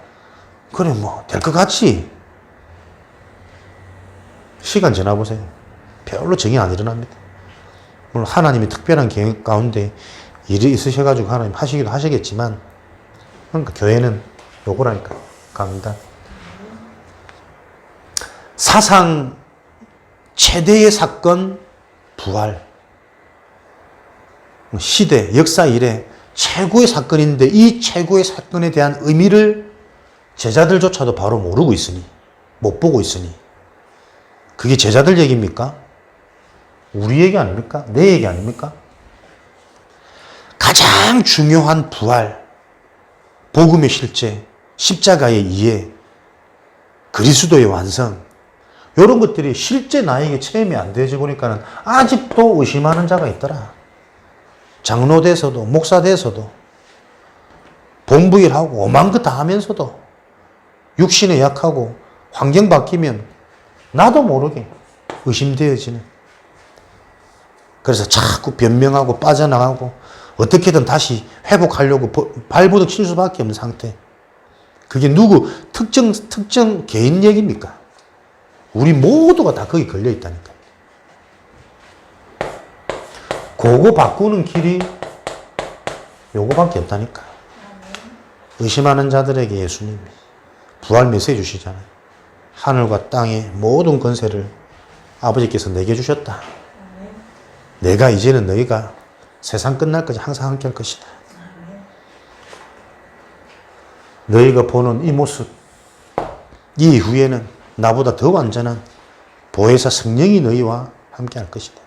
그래 뭐 될 것 같지. 시간 지나보세요. 별로 정이 안 일어납니다. 물론 하나님이 특별한 계획 가운데 일이 있으셔가지고 하나님 하시기도 하시겠지만, 그러니까 교회는 요거라니까. 강단. 사상 최대의 사건, 부활. 시대, 역사 이래 최고의 사건인데 이 최고의 사건에 대한 의미를 제자들조차도 바로 모르고 있으니, 못 보고 있으니, 그게 제자들 얘기입니까? 우리 얘기 아닙니까? 내 얘기 아닙니까? 가장 중요한 부활, 복음의 실제, 십자가의 이해, 그리스도의 완성, 이런 것들이 실제 나에게 체험이 안 되어지고 보니까는 아직도 의심하는 자가 있더라. 장로 돼서도, 목사 돼서도, 본부일하고 오만 거 다 하면서도, 육신에 약하고, 환경 바뀌면 나도 모르게 의심되어지는. 그래서 자꾸 변명하고 빠져나가고 어떻게든 다시 회복하려고 발버둥 칠 수밖에 없는 상태. 그게 누구 특정 개인 얘기입니까? 우리 모두가 다 거기 걸려 있다니까. 그거 바꾸는 길이 요거밖에 없다니까. 의심하는 자들에게 예수님이 부활 메시지 주시잖아요. 하늘과 땅의 모든 권세를 아버지께서 내게 주셨다. 내가 이제는 너희가 세상 끝날까지 항상 함께 할 것이다. 너희가 보는 이 모습, 이 이후에는 나보다 더 완전한 보혜사 성령이 너희와 함께 할 것이다.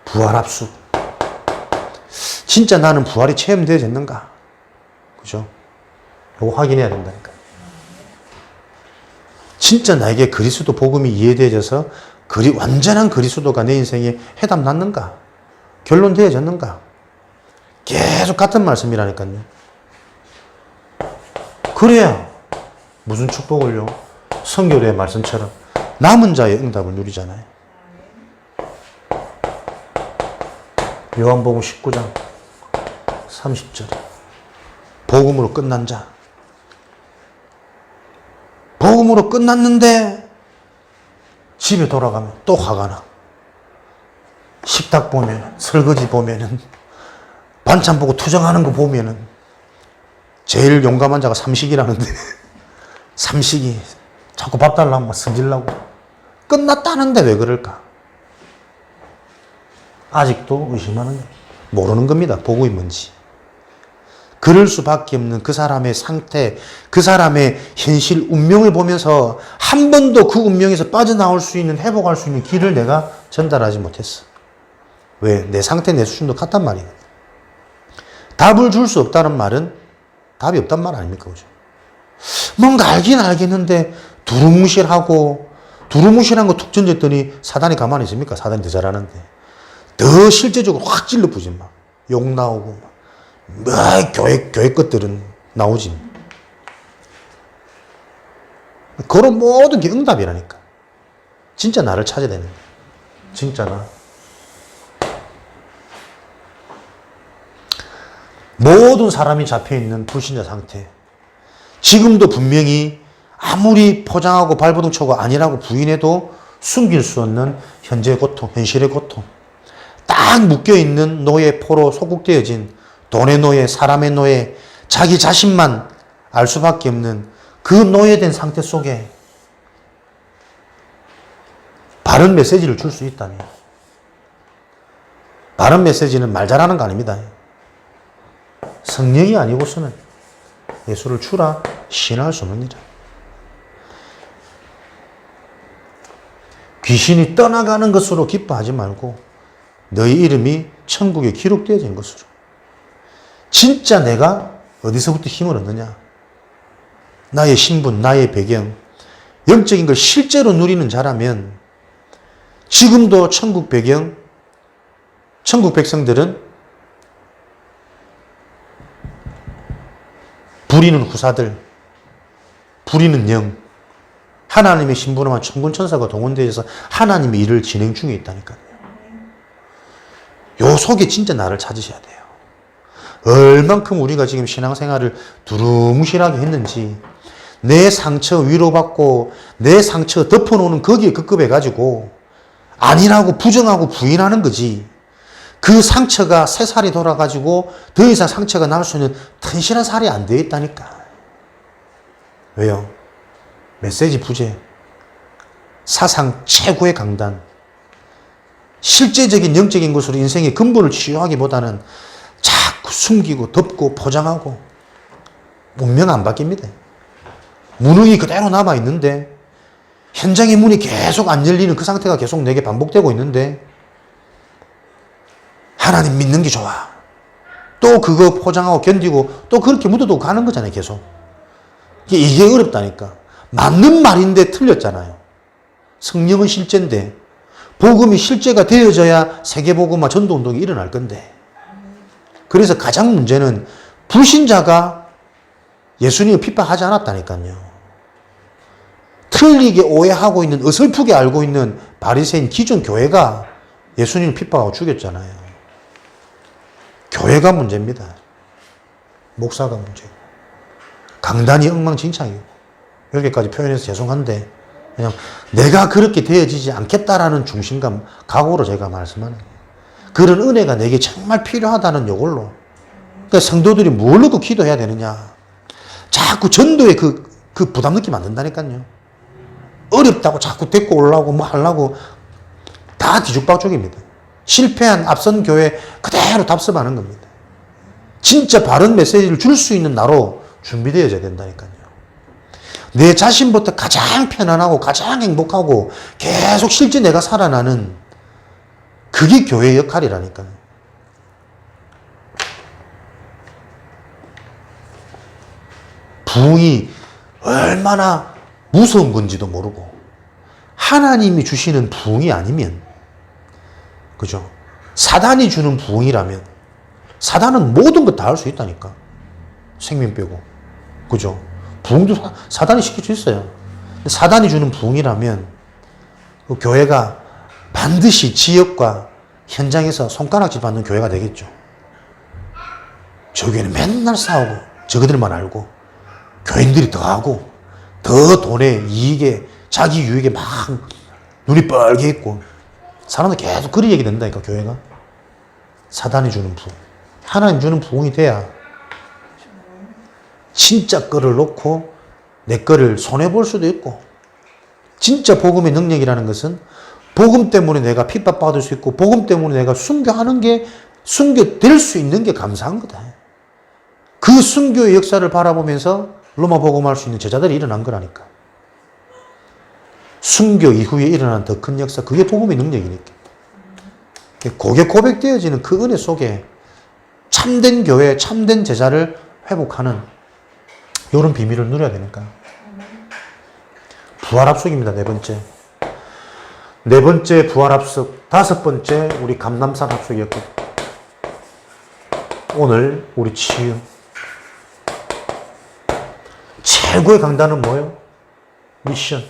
부활 합수. 진짜 나는 부활이 체험되어졌는가? 그죠? 이거 확인해야 된다니까. 진짜 나에게 그리스도 복음이 이해되어져서 완전한 그리스도가 내 인생에 해답 났는가? 결론 되어졌는가? 계속 같은 말씀이라니까요. 그래야 무슨 축복을요? 성경의 말씀처럼 남은 자의 응답을 누리잖아요. 요한복음 19장 30절. 복음으로 끝난 자. 복음으로 끝났는데 집에 돌아가면 또 화가 나. 식탁 보면, 설거지 보면은, 반찬 보고 투정하는 거 보면은, 제일 용감한 자가 삼식이라는데, 삼식이 자꾸 밥 달라고 막 성질나고, 끝났다는데 왜 그럴까? 아직도 의심하는, 모르는 겁니다. 복음이 뭔지. 그럴 수밖에 없는 그 사람의 상태, 그 사람의 현실, 운명을 보면서 한 번도 그 운명에서 빠져나올 수 있는, 회복할 수 있는 길을 내가 전달하지 못했어. 왜? 내 상태, 내 수준도 같단 말이에요. 답을 줄 수 없다는 말은 답이 없단 말 아닙니까? 그죠? 뭔가 알긴 알겠는데 두루뭉실한 거 툭 던졌더니 사단이 가만히 있습니까? 사단이 더 잘하는데. 더 실제적으로 확 찔러부지 막. 욕 나오고 막. 교회 것들은 나오지. 그런 모든 게 응답이라니까. 진짜 나를 찾아야 되는 거야. 진짜 나. 모든 사람이 잡혀있는 불신자 상태. 지금도 분명히 아무리 포장하고 발버둥 쳐고 아니라고 부인해도 숨길 수 없는 현재의 고통, 현실의 고통. 딱 묶여있는 노예 포로 소국되어진 돈의 노예, 사람의 노예, 자기 자신만 알 수밖에 없는 그 노예된 상태 속에 바른 메시지를 줄 수 있다니. 바른 메시지는 말 잘하는 거 아닙니다. 성령이 아니고서는 예수를 주라 신뢰할 수 없는 일이야. 귀신이 떠나가는 것으로 기뻐하지 말고 너희 이름이 천국에 기록되어진 것으로. 진짜 내가 어디서부터 힘을 얻느냐? 나의 신분, 나의 배경, 영적인 걸 실제로 누리는 자라면 지금도 천국 배경, 천국 백성들은 부리는 후사들, 부리는 영, 하나님의 신분한 천군천사가 동원되어서 하나님의 일을 진행 중에 있다니까요. 요 속에 진짜 나를 찾으셔야 돼요. 얼만큼 우리가 지금 신앙생활을 두루뭉실하게 했는지, 내 상처 위로받고 내 상처 덮어놓는 거기에 급급해가지고 아니라고 부정하고 부인하는 거지. 그 상처가 새 살이 돌아가지고 더 이상 상처가 날 수 있는 튼실한 살이 안 되어 있다니까. 왜요? 메시지 부재, 사상 최고의 강단, 실제적인 영적인 것으로 인생의 근본을 치유하기보다는 자꾸 숨기고 덮고 포장하고 운명 안 바뀝니다. 무능이 그대로 남아있는데 현장의 문이 계속 안 열리는 그 상태가 계속 내게 반복되고 있는데 하나님 믿는 게 좋아. 또 그거 포장하고 견디고 또 그렇게 묻어두고 가는 거잖아요. 계속. 이게 어렵다니까. 맞는 말인데 틀렸잖아요. 성령은 실제인데 복음이 실제가 되어져야 세계복음화 전도운동이 일어날 건데. 그래서 가장 문제는 불신자가 예수님을 핍박하지 않았다니까요. 틀리게 오해하고 있는, 어설프게 알고 있는 바리새인 기존 교회가 예수님을 핍박하고 죽였잖아요. 교회가 문제입니다. 목사가 문제고. 강단이 엉망진창이고. 여기까지 표현해서 죄송한데 그냥 내가 그렇게 되어지지 않겠다라는 중심감, 각오로 제가 말씀하는 거예요. 그런 은혜가 내게 정말 필요하다는 요걸로. 그러니까 성도들이 뭘 놓고 기도해야 되느냐. 자꾸 전도에 그 부담 느끼면 안 된다니까요. 어렵다고 자꾸 데리고 올라오고 뭐 하려고 다 뒤죽박죽입니다. 실패한 앞선 교회 그대로 답습하는 겁니다. 진짜 바른 메시지를 줄 수 있는 나로 준비되어져야 된다니까요. 내 자신부터 가장 편안하고 가장 행복하고 계속 실제 내가 살아나는 그게 교회의 역할이라니까요. 부흥이 얼마나 무서운 건지도 모르고 하나님이 주시는 부흥이 아니면, 그죠? 사단이 주는 부흥이라면 사단은 모든 것 다 할 수 있다니까. 생명 빼고. 그죠? 부흥도 사단이 시킬 수 있어요. 근데 사단이 주는 부흥이라면 그 교회가 반드시 지역과 현장에서 손가락질 받는 교회가 되겠죠. 저 교회는 맨날 싸우고 저거들만 알고 교인들이 더 하고 더 돈에 이익에 자기 유익에 막 눈이 뻘게 있고 사람들 계속 그리 얘기 된다니까. 교회가 사단이 주는 부흥, 하나님 주는 부흥이 돼야 진짜 거를 놓고 내 거를 손해볼 수도 있고, 진짜 복음의 능력이라는 것은 복음 때문에 내가 핍박받을 수 있고 복음 때문에 내가 순교하는 게 순교될 수 있는 게 감사한 거다. 그 순교의 역사를 바라보면서 로마 복음할 수 있는 제자들이 일어난 거라니까. 순교 이후에 일어난 더 큰 역사, 그게 복음의 능력이니까. 그게 고백되어지는 그 은혜 속에 참된 교회, 참된 제자를 회복하는 이런 비밀을 누려야 되니까. 부활합숙입니다. 네 번째. 네 번째 부활합숙. 다섯 번째 우리 감남산 합숙이었거든. 오늘 우리 치유. 최고의 강단은 뭐예요? 미션.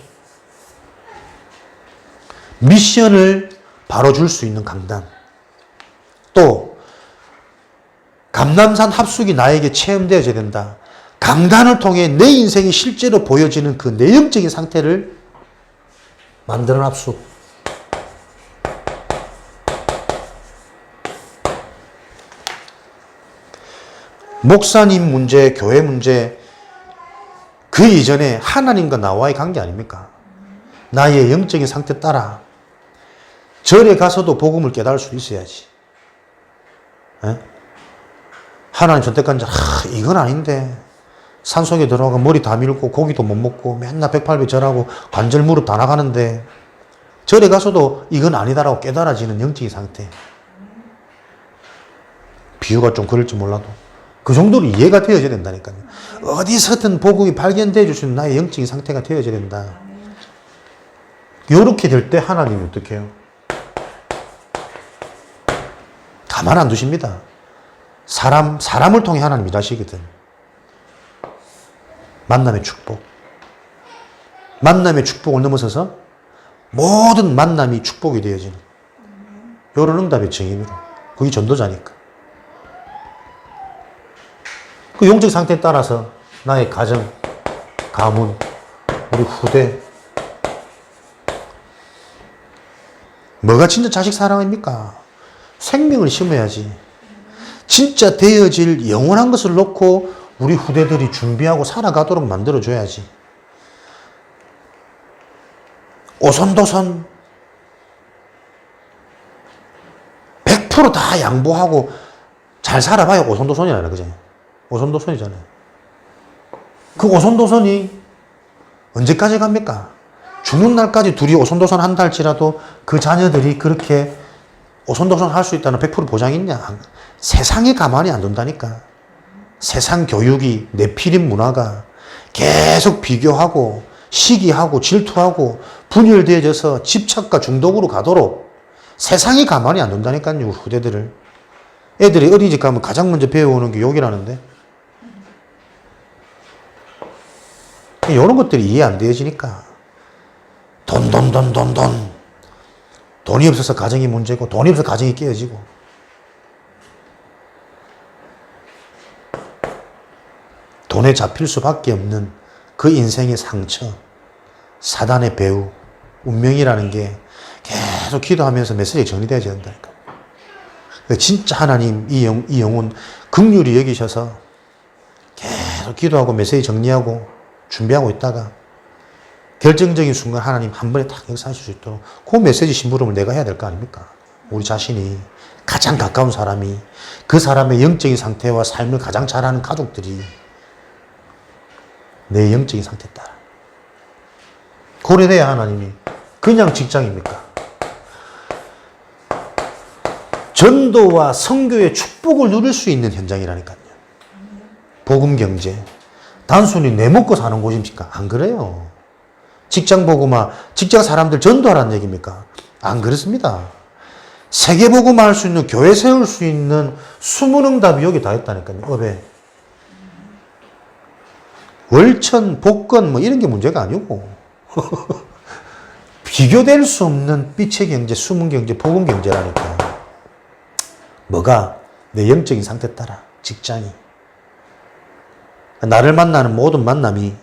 미션을 바로 줄 수 있는 강단. 또 감남산 합숙이 나에게 체험되어져야 된다. 강단을 통해 내 인생이 실제로 보여지는 그 내용적인 상태를 만드는 합숙. 목사님 문제, 교회 문제, 그 이전에 하나님과 나와의 관계 아닙니까? 나의 영적인 상태 따라 절에 가서도 복음을 깨달을 수 있어야지. 에? 하나님 선택한 자, 이건 아닌데. 산속에 들어가고 머리 다 밀고 고기도 못 먹고 맨날 108배 절하고 관절 무릎 다 나가는데 절에 가서도 이건 아니다라고 깨달아지는 영적인 상태. 비유가 좀 그럴지 몰라도 그 정도로 이해가 되어져야 된다니까요. 어디서든 복음이 발견되어 줄 수 있는 나의 영적인 상태가 되어져야 된다. 이렇게 될 때 하나님이 어떻게 해요? 가만 안 두십니다. 사람을 통해 하나님 일하시거든. 만남의 축복. 만남의 축복을 넘어서서 모든 만남이 축복이 되어지는 이런 응답의 증인으로. 그게 전도자니까. 그 영적 상태에 따라서 나의 가정, 가문, 우리 후대. 뭐가 진짜 자식 사랑입니까? 생명을 심어야지. 진짜 되어질 영원한 것을 놓고 우리 후대들이 준비하고 살아가도록 만들어줘야지. 오손도손 100% 다 양보하고 잘 살아봐야 오손도손이잖아요. 그죠? 오손도손이잖아요. 그 오손도손이 언제까지 갑니까? 죽는 날까지 둘이 오손도손 한다 할지라도 그 자녀들이 그렇게 오손도손 할 수 있다는 100% 보장이 있냐? 세상에 가만히 안 둔다니까. 세상 교육이, 내피림 문화가 계속 비교하고 시기하고 질투하고 분열되어져서 집착과 중독으로 가도록 세상이 가만히 안 둔다니까요. 후대들을. 애들이 어린이집 가면 가장 먼저 배워오는 게 욕이라는데. 이런 것들이 이해 안 되어지니까. 돈. 돈이 없어서 가정이 문제고 돈이 없어서 가정이 깨어지고. 손에 잡힐 수밖에 없는 그 인생의 상처, 사단의 배후, 운명이라는 게 계속 기도하면서 메시지가 정리되어야 된다니까. 진짜 하나님 이 영혼 긍휼히 여기셔서 계속 기도하고 메시지 정리하고 준비하고 있다가 결정적인 순간 하나님 한 번에 딱 역사하실 수 있도록 그 메시지 심부름을 내가 해야 될 거 아닙니까? 우리 자신이 가장 가까운 사람이 그 사람의 영적인 상태와 삶을 가장 잘 아는 가족들이 내 영적인 상태에 따라 고려돼야 하나님이 그냥 직장입니까? 전도와 선교의 축복을 누릴 수 있는 현장이라니까요. 복음 경제. 단순히 내 먹고 사는 곳입니까? 안 그래요. 직장 복음화, 직장 사람들 전도하라는 얘기입니까? 안 그렇습니다. 세계 복음화 할 수 있는, 교회 세울 수 있는 수문응답이 여기 다 있다니까요. 업에. 월천, 복권 뭐 이런 게 문제가 아니고 비교될 수 없는 빛의 경제, 수문 경제, 복음 경제라니까. 뭐가? 내 영적인 상태 따라 직장이. 나를 만나는 모든 만남이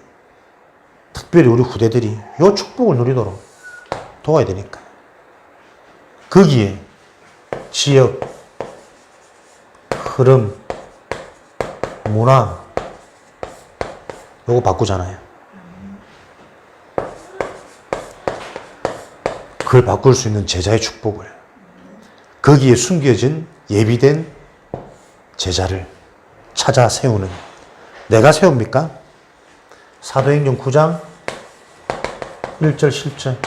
특별히 우리 후대들이 이 축복을 누리도록 도와야 되니까. 거기에 지역, 흐름, 문화 요거 바꾸잖아요. 그걸 바꿀 수 있는 제자의 축복을, 거기에 숨겨진 예비된 제자를 찾아 세우는, 내가 세웁니까? 사도행전 9장 1절 10절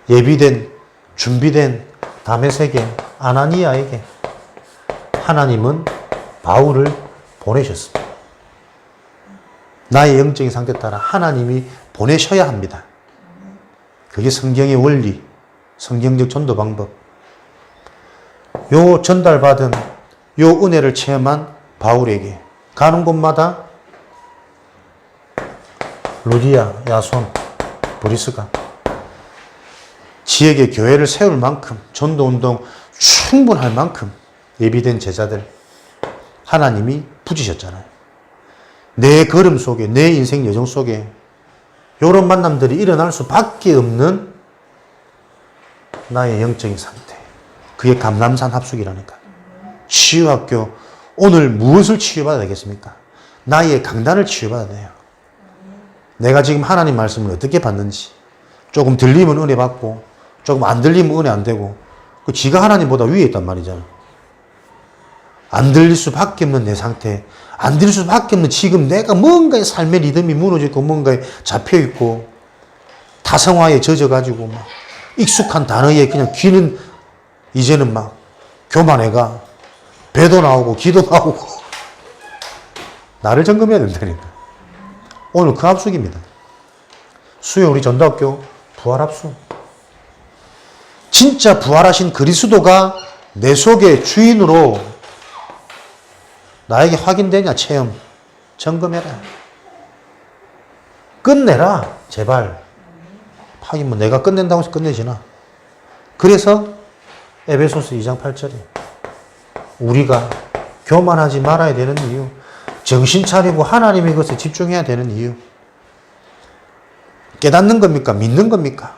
예비된 준비된 다메섹의 아나니아에게 하나님은 바울을 보내셨습니다. 나의 영적인 상태 따라 하나님이 보내셔야 합니다. 그게 성경의 원리, 성경적 전도 방법. 요 전달받은 요 은혜를 체험한 바울에게 가는 곳마다 루디아, 야손, 브리스가 지역의 교회를 세울 만큼, 전도운동 충분할 만큼 예비된 제자들 하나님이 부지셨잖아요. 내 걸음 속에, 내 인생 여정 속에 이런 만남들이 일어날 수밖에 없는 나의 영적인 상태. 그게 감람산 합숙이라니까. 치유학교, 오늘 무엇을 치유받아야 되겠습니까? 나의 강단을 치유받아야 돼요. 내가 지금 하나님 말씀을 어떻게 받는지. 조금 들리면 은혜 받고 조금 안 들리면 은혜 안 되고, 그 지가 하나님보다 위에 있단 말이잖아. 안 들릴 수밖에 없는 내 상태, 안 들릴 수밖에 없는 지금 내가 뭔가의 삶의 리듬이 무너지고 뭔가에 잡혀있고 타성화에 젖어가지고 막 익숙한 단어에 그냥 귀는 이제는 막 교만해가 배도 나오고 기도 나오고 나를 점검해야 된다니까. 오늘 그 합숙입니다. 수요 우리 전도학교 부활합숙. 진짜 부활하신 그리스도가 내 속의 주인으로 나에게 확인되냐 체험 점검해라. 끝내라 제발. 하긴 뭐 내가 끝낸다고 해서 끝내지나. 그래서 에베소서 2장 8절에 우리가 교만하지 말아야 되는 이유, 정신 차리고 하나님의 것에 집중해야 되는 이유. 깨닫는 겁니까? 믿는 겁니까?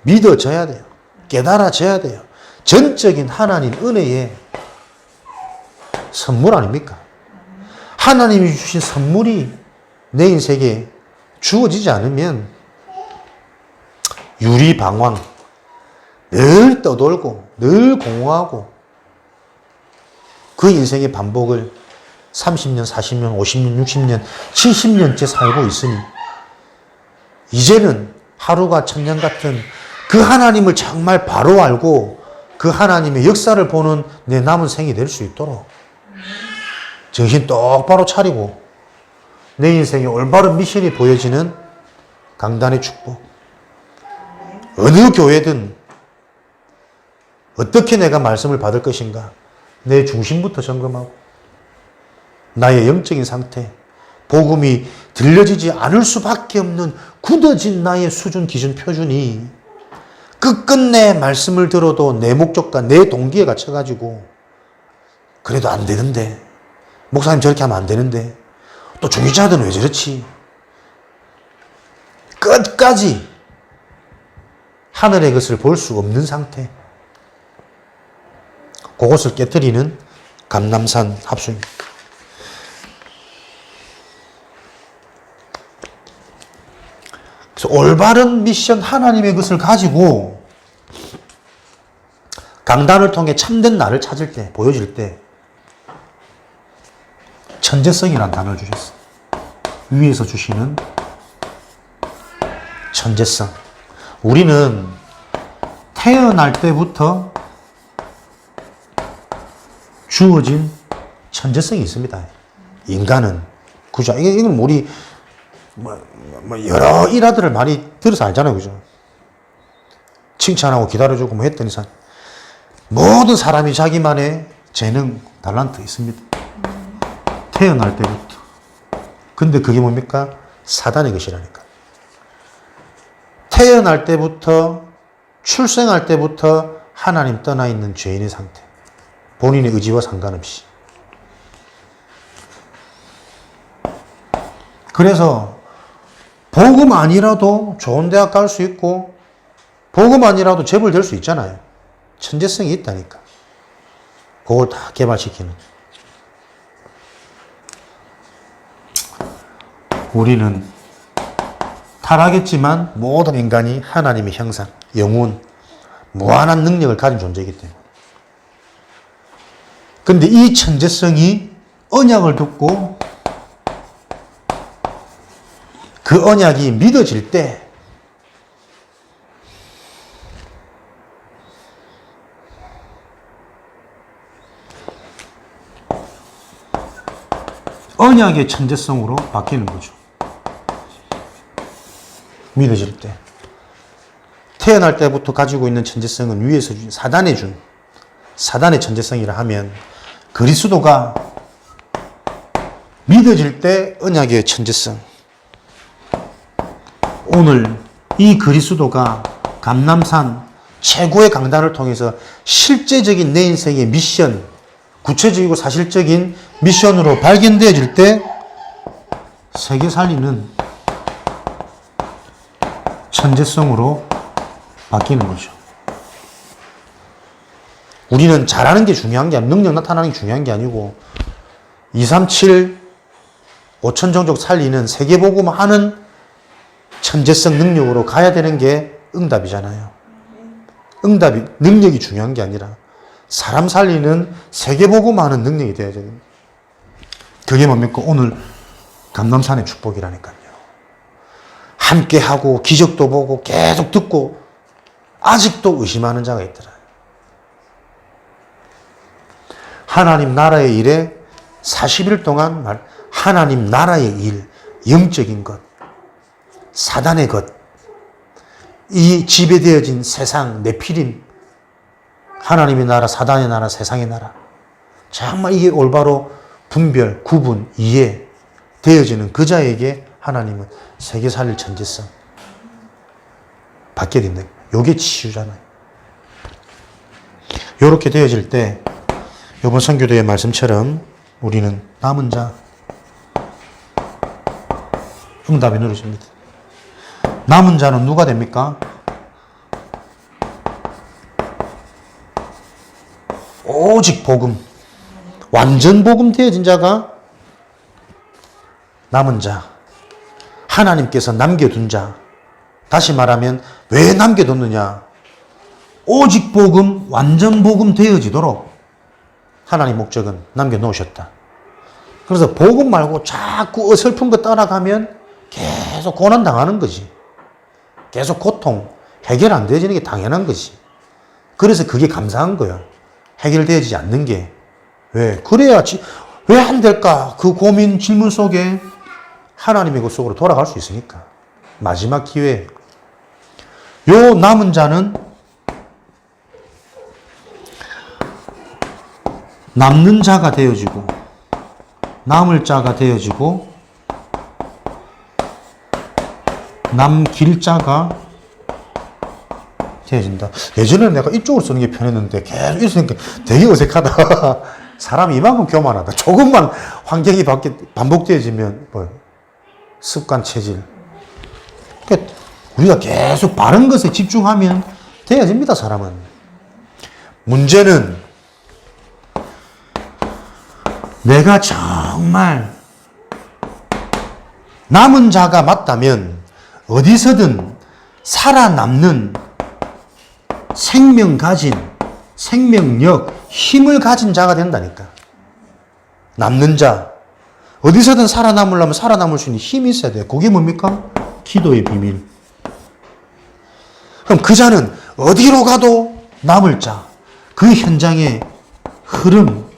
믿어져야 돼요. 깨달아져야 돼요. 전적인 하나님 은혜의 선물 아닙니까? 하나님이 주신 선물이 내 인생에 주어지지 않으면 유리방황, 늘 떠돌고 늘 공허하고 그 인생의 반복을 30년, 40년, 50년, 60년, 70년째 살고 있으니 이제는 하루가 천년 같은 그 하나님을 정말 바로 알고 그 하나님의 역사를 보는 내 남은 생이 될 수 있도록 정신 똑바로 차리고 내 인생에 올바른 미션이 보여지는 강단의 축복. 어느 교회든 어떻게 내가 말씀을 받을 것인가 내 중심부터 점검하고 나의 영적인 상태, 복음이 들려지지 않을 수밖에 없는 굳어진 나의 수준, 기준, 표준이 끝끝내 말씀을 들어도 내 목적과 내 동기에 갇혀가지고 그래도 안 되는데, 목사님 저렇게 하면 안 되는데, 또 중위자들은 왜 저렇지? 끝까지 하늘의 것을 볼 수 없는 상태. 그것을 깨뜨리는 감람산 합수입니다. 그래서 올바른 미션 하나님의 것을 가지고 강단을 통해 참된 나를 찾을 때, 보여줄 때 천재성이라는 단어를 주셨어요. 위에서 주시는 천재성. 우리는 태어날 때부터 주어진 천재성이 있습니다. 인간은. 그죠? 이건 우리 여러 일화들을 많이 들어서 알잖아요. 그죠? 칭찬하고 기다려주고 뭐 했더니 모든 사람이 자기만의 재능, 달란트 있습니다. 태어날 때부터. 근데 그게 뭡니까? 사단의 것이라니까. 태어날 때부터, 출생할 때부터 하나님 떠나 있는 죄인의 상태. 본인의 의지와 상관없이. 그래서 복음 아니라도 좋은 대학 갈 수 있고 복음 아니라도 재벌 될 수 있잖아요. 천재성이 있다니까. 그걸 다 개발시키는. 우리는 타락했지만 모든 인간이 하나님의 형상, 영혼, 무한한 능력을 가진 존재이기 때문에. 근데 이 천재성이 언약을 듣고 그 언약이 믿어질 때 언약의 천재성으로 바뀌는 거죠. 믿어질 때. 태어날 때부터 가지고 있는 천재성은 위에서 준, 사단의 천재성이라 하면 그리스도가 믿어질 때 언약의 천재성. 오늘 이 그리스도가 감람산 최고의 강단을 통해서 실제적인 내 인생의 미션, 구체적이고 사실적인 미션으로 발견되어질 때 세계 살리는 천재성으로 바뀌는 거죠. 우리는 잘하는 게 중요한 게 아니고, 능력 나타나는 게 중요한 게 아니고 237 5천 종족 살리는 세계복음 하는 천재성 능력으로 가야 되는 게 응답이잖아요. 응답이, 능력이 중요한 게 아니라 사람 살리는 세계복음 하는 능력이 되어야 됩니다. 그게 뭡니까? 오늘 감람산의 축복이라니까요. 함께하고 기적도 보고 계속 듣고 아직도 의심하는 자가 있더라. 하나님 나라의 일에 40일 동안 하나님 나라의 일, 영적인 것, 사단의 것, 이 지배되어진 세상, 네피림, 하나님의 나라, 사단의 나라, 세상의 나라. 정말 이게 올바로 분별, 구분, 이해 되어지는 그 자에게 하나님은 세계 살릴 천재성 받게 된다. 요게 치유잖아요. 요렇게 되어질 때 이번 선교도의 말씀처럼 우리는 남은 자 응답이 누려집니다. 남은 자는 누가 됩니까? 오직 복음, 완전 복음 되어진 자가 남은 자, 하나님께서 남겨둔 자. 다시 말하면 왜 남겨뒀느냐? 오직 복음, 완전 복음 되어지도록 하나님 목적은 남겨놓으셨다. 그래서 복음 말고 자꾸 어설픈 거 따라가면 계속 고난당하는 거지. 계속 고통, 해결 안 되어지는 게 당연한 거지. 그래서 그게 감사한 거야. 해결되어지지 않는 게. 왜? 그래야지. 왜 안 될까? 그 고민, 질문 속에 하나님의 것 속으로 돌아갈 수 있으니까. 마지막 기회. 요 남은 자는 남는 자가 되어지고, 남을 자가 되어지고, 남길 자가 되어진다. 예전에는 내가 이쪽을 쓰는 게 편했는데 계속 이렇게 쓰니까 되게 어색하다. 사람이 이만큼 교만하다. 조금만 환경이 반복되어지면 뭐 습관 체질. 그러니까 우리가 계속 바른 것에 집중하면 되어집니다, 사람은. 문제는 내가 정말 남은 자가 맞다면 어디서든 살아남는 생명 가진, 생명력, 힘을 가진 자가 된다니까. 남는 자. 어디서든 살아남으려면 살아남을 수 있는 힘이 있어야 돼요. 그게 뭡니까? 기도의 비밀. 그럼 그 자는 어디로 가도 남을 자. 그 현장의 흐름,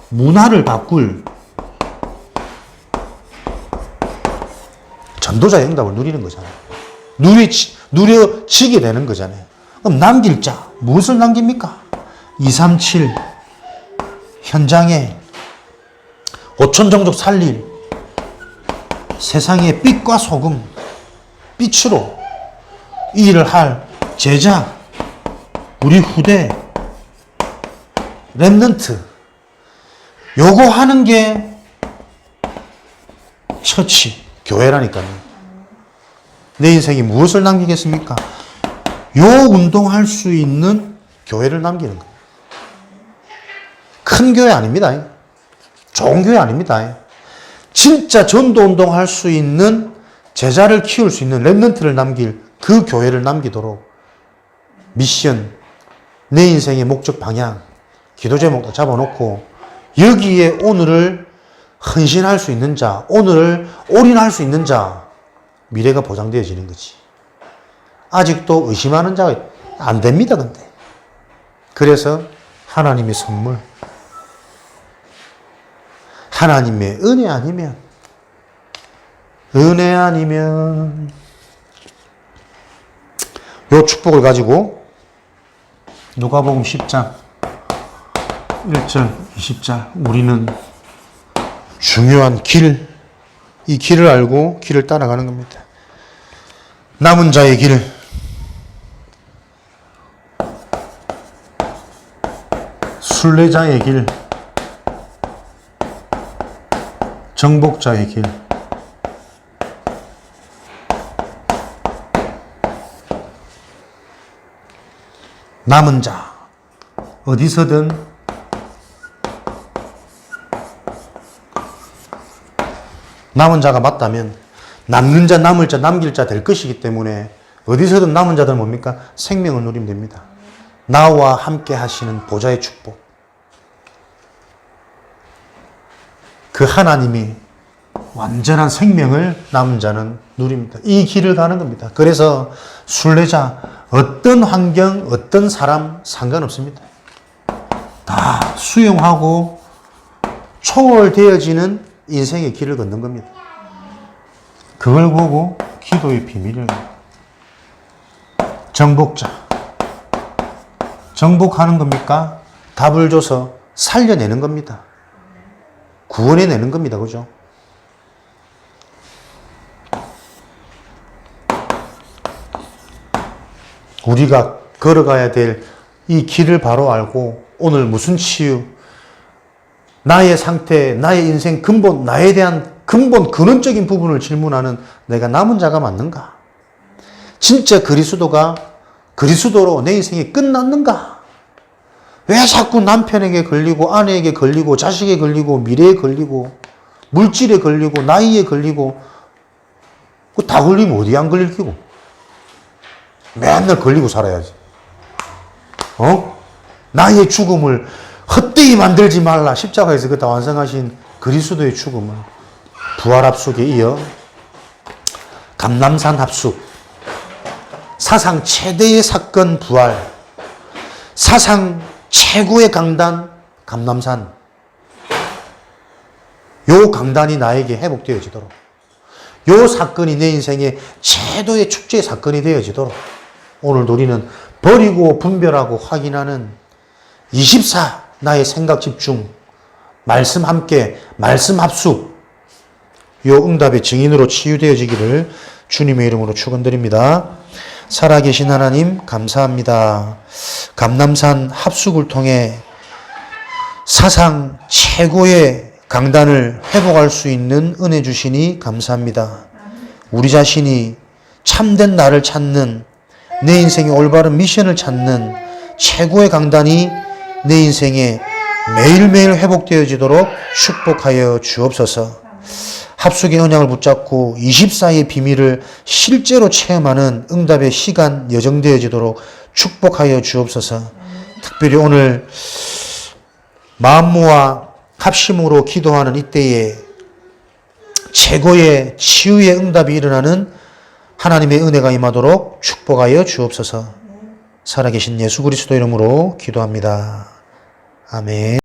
문화를 바꿀 전도자의 응답을 누리는 거잖아요. 누려지게 되는 거잖아요. 그럼 남길 자, 무엇을 남깁니까? 237 현장에 5천 종족 살릴 세상의 빛과 소금, 빛으로 이 일을 할 제자, 우리 후대, 렘넌트, 요거 하는 게 처치, 교회라니까요. 내 인생이 무엇을 남기겠습니까? 요 운동할 수 있는 교회를 남기는 거예요. 큰 교회 아닙니다. 좋은 교회 아닙니다. 진짜 전도 운동할 수 있는 제자를 키울 수 있는 렘넌트를 남길 그 교회를 남기도록 미션, 내 인생의 목적 방향, 기도 제목도 잡아놓고 여기에 오늘을 헌신할 수 있는 자, 오늘을 올인할 수 있는 자, 미래가 보장되어지는 거지. 아직도 의심하는 자가 안 됩니다, 근데. 그래서 하나님의 선물, 하나님의 은혜 아니면 요 축복을 가지고 누가복음 10장 1절 20절 우리는 중요한 길, 이 길을 알고 길을 따라가는 겁니다. 남은 자의 길, 순례자의 길, 정복자의 길, 남은 자, 어디서든 남은 자가 맞다면 남는 자, 남을 자, 남길 자 될 것이기 때문에 어디서든 남은 자들 뭡니까? 생명을 누리면 됩니다. 나와 함께 하시는 보좌의 축복. 그 하나님이 완전한 생명을 남은 자는 누립니다. 이 길을 가는 겁니다. 그래서 순례자, 어떤 환경, 어떤 사람 상관없습니다. 다 수용하고 초월되어지는 인생의 길을 걷는 겁니다. 그걸 보고 기도의 비밀을 정복자. 정복하는 겁니까? 답을 줘서 살려내는 겁니다. 구원해내는 겁니다. 그죠? 우리가 걸어가야 될 이 길을 바로 알고 오늘 무슨 치유, 나의 상태, 나의 인생 근본, 나에 대한 근본, 근원적인 부분을 질문하는 내가 남은 자가 맞는가? 진짜 그리스도로 내 인생이 끝났는가? 왜 자꾸 남편에게 걸리고 아내에게 걸리고 자식에 걸리고 미래에 걸리고 물질에 걸리고 나이에 걸리고 다 걸리면 어디 안 걸릴 끼고 맨날 걸리고 살아야지. 나의 죽음을 헛되이 만들지 말라. 십자가에서 그다 완성하신 그리스도의 죽음을 부활 합숙에 이어 감람산 합숙, 사상 최대의 사건 부활, 사상 최고의 강단 감람산, 요 강단이 나에게 회복되어지도록, 요 사건이 내 인생의 최고의 축제의 사건이 되어지도록 오늘 우리는 버리고 분별하고 확인하는 24 나의 생각 집중, 말씀 함께, 말씀 합숙, 요 응답의 증인으로 치유되어지기를 주님의 이름으로 축원드립니다. 살아계신 하나님 감사합니다. 감람산 합숙을 통해 사상 최고의 강단을 회복할 수 있는 은혜 주시니 감사합니다. 우리 자신이 참된 나를 찾는, 내 인생의 올바른 미션을 찾는 최고의 강단이 내 인생에 매일매일 회복되어지도록 축복하여 주옵소서. 합숙의 언약을 붙잡고 24의 비밀을 실제로 체험하는 응답의 시간 여정되어지도록 축복하여 주옵소서. 특별히 오늘 마음 모아 합심으로 기도하는 이때에 최고의 치유의 응답이 일어나는 하나님의 은혜가 임하도록 축복하여 주옵소서. 살아계신 예수 그리스도 이름으로 기도합니다. 아멘.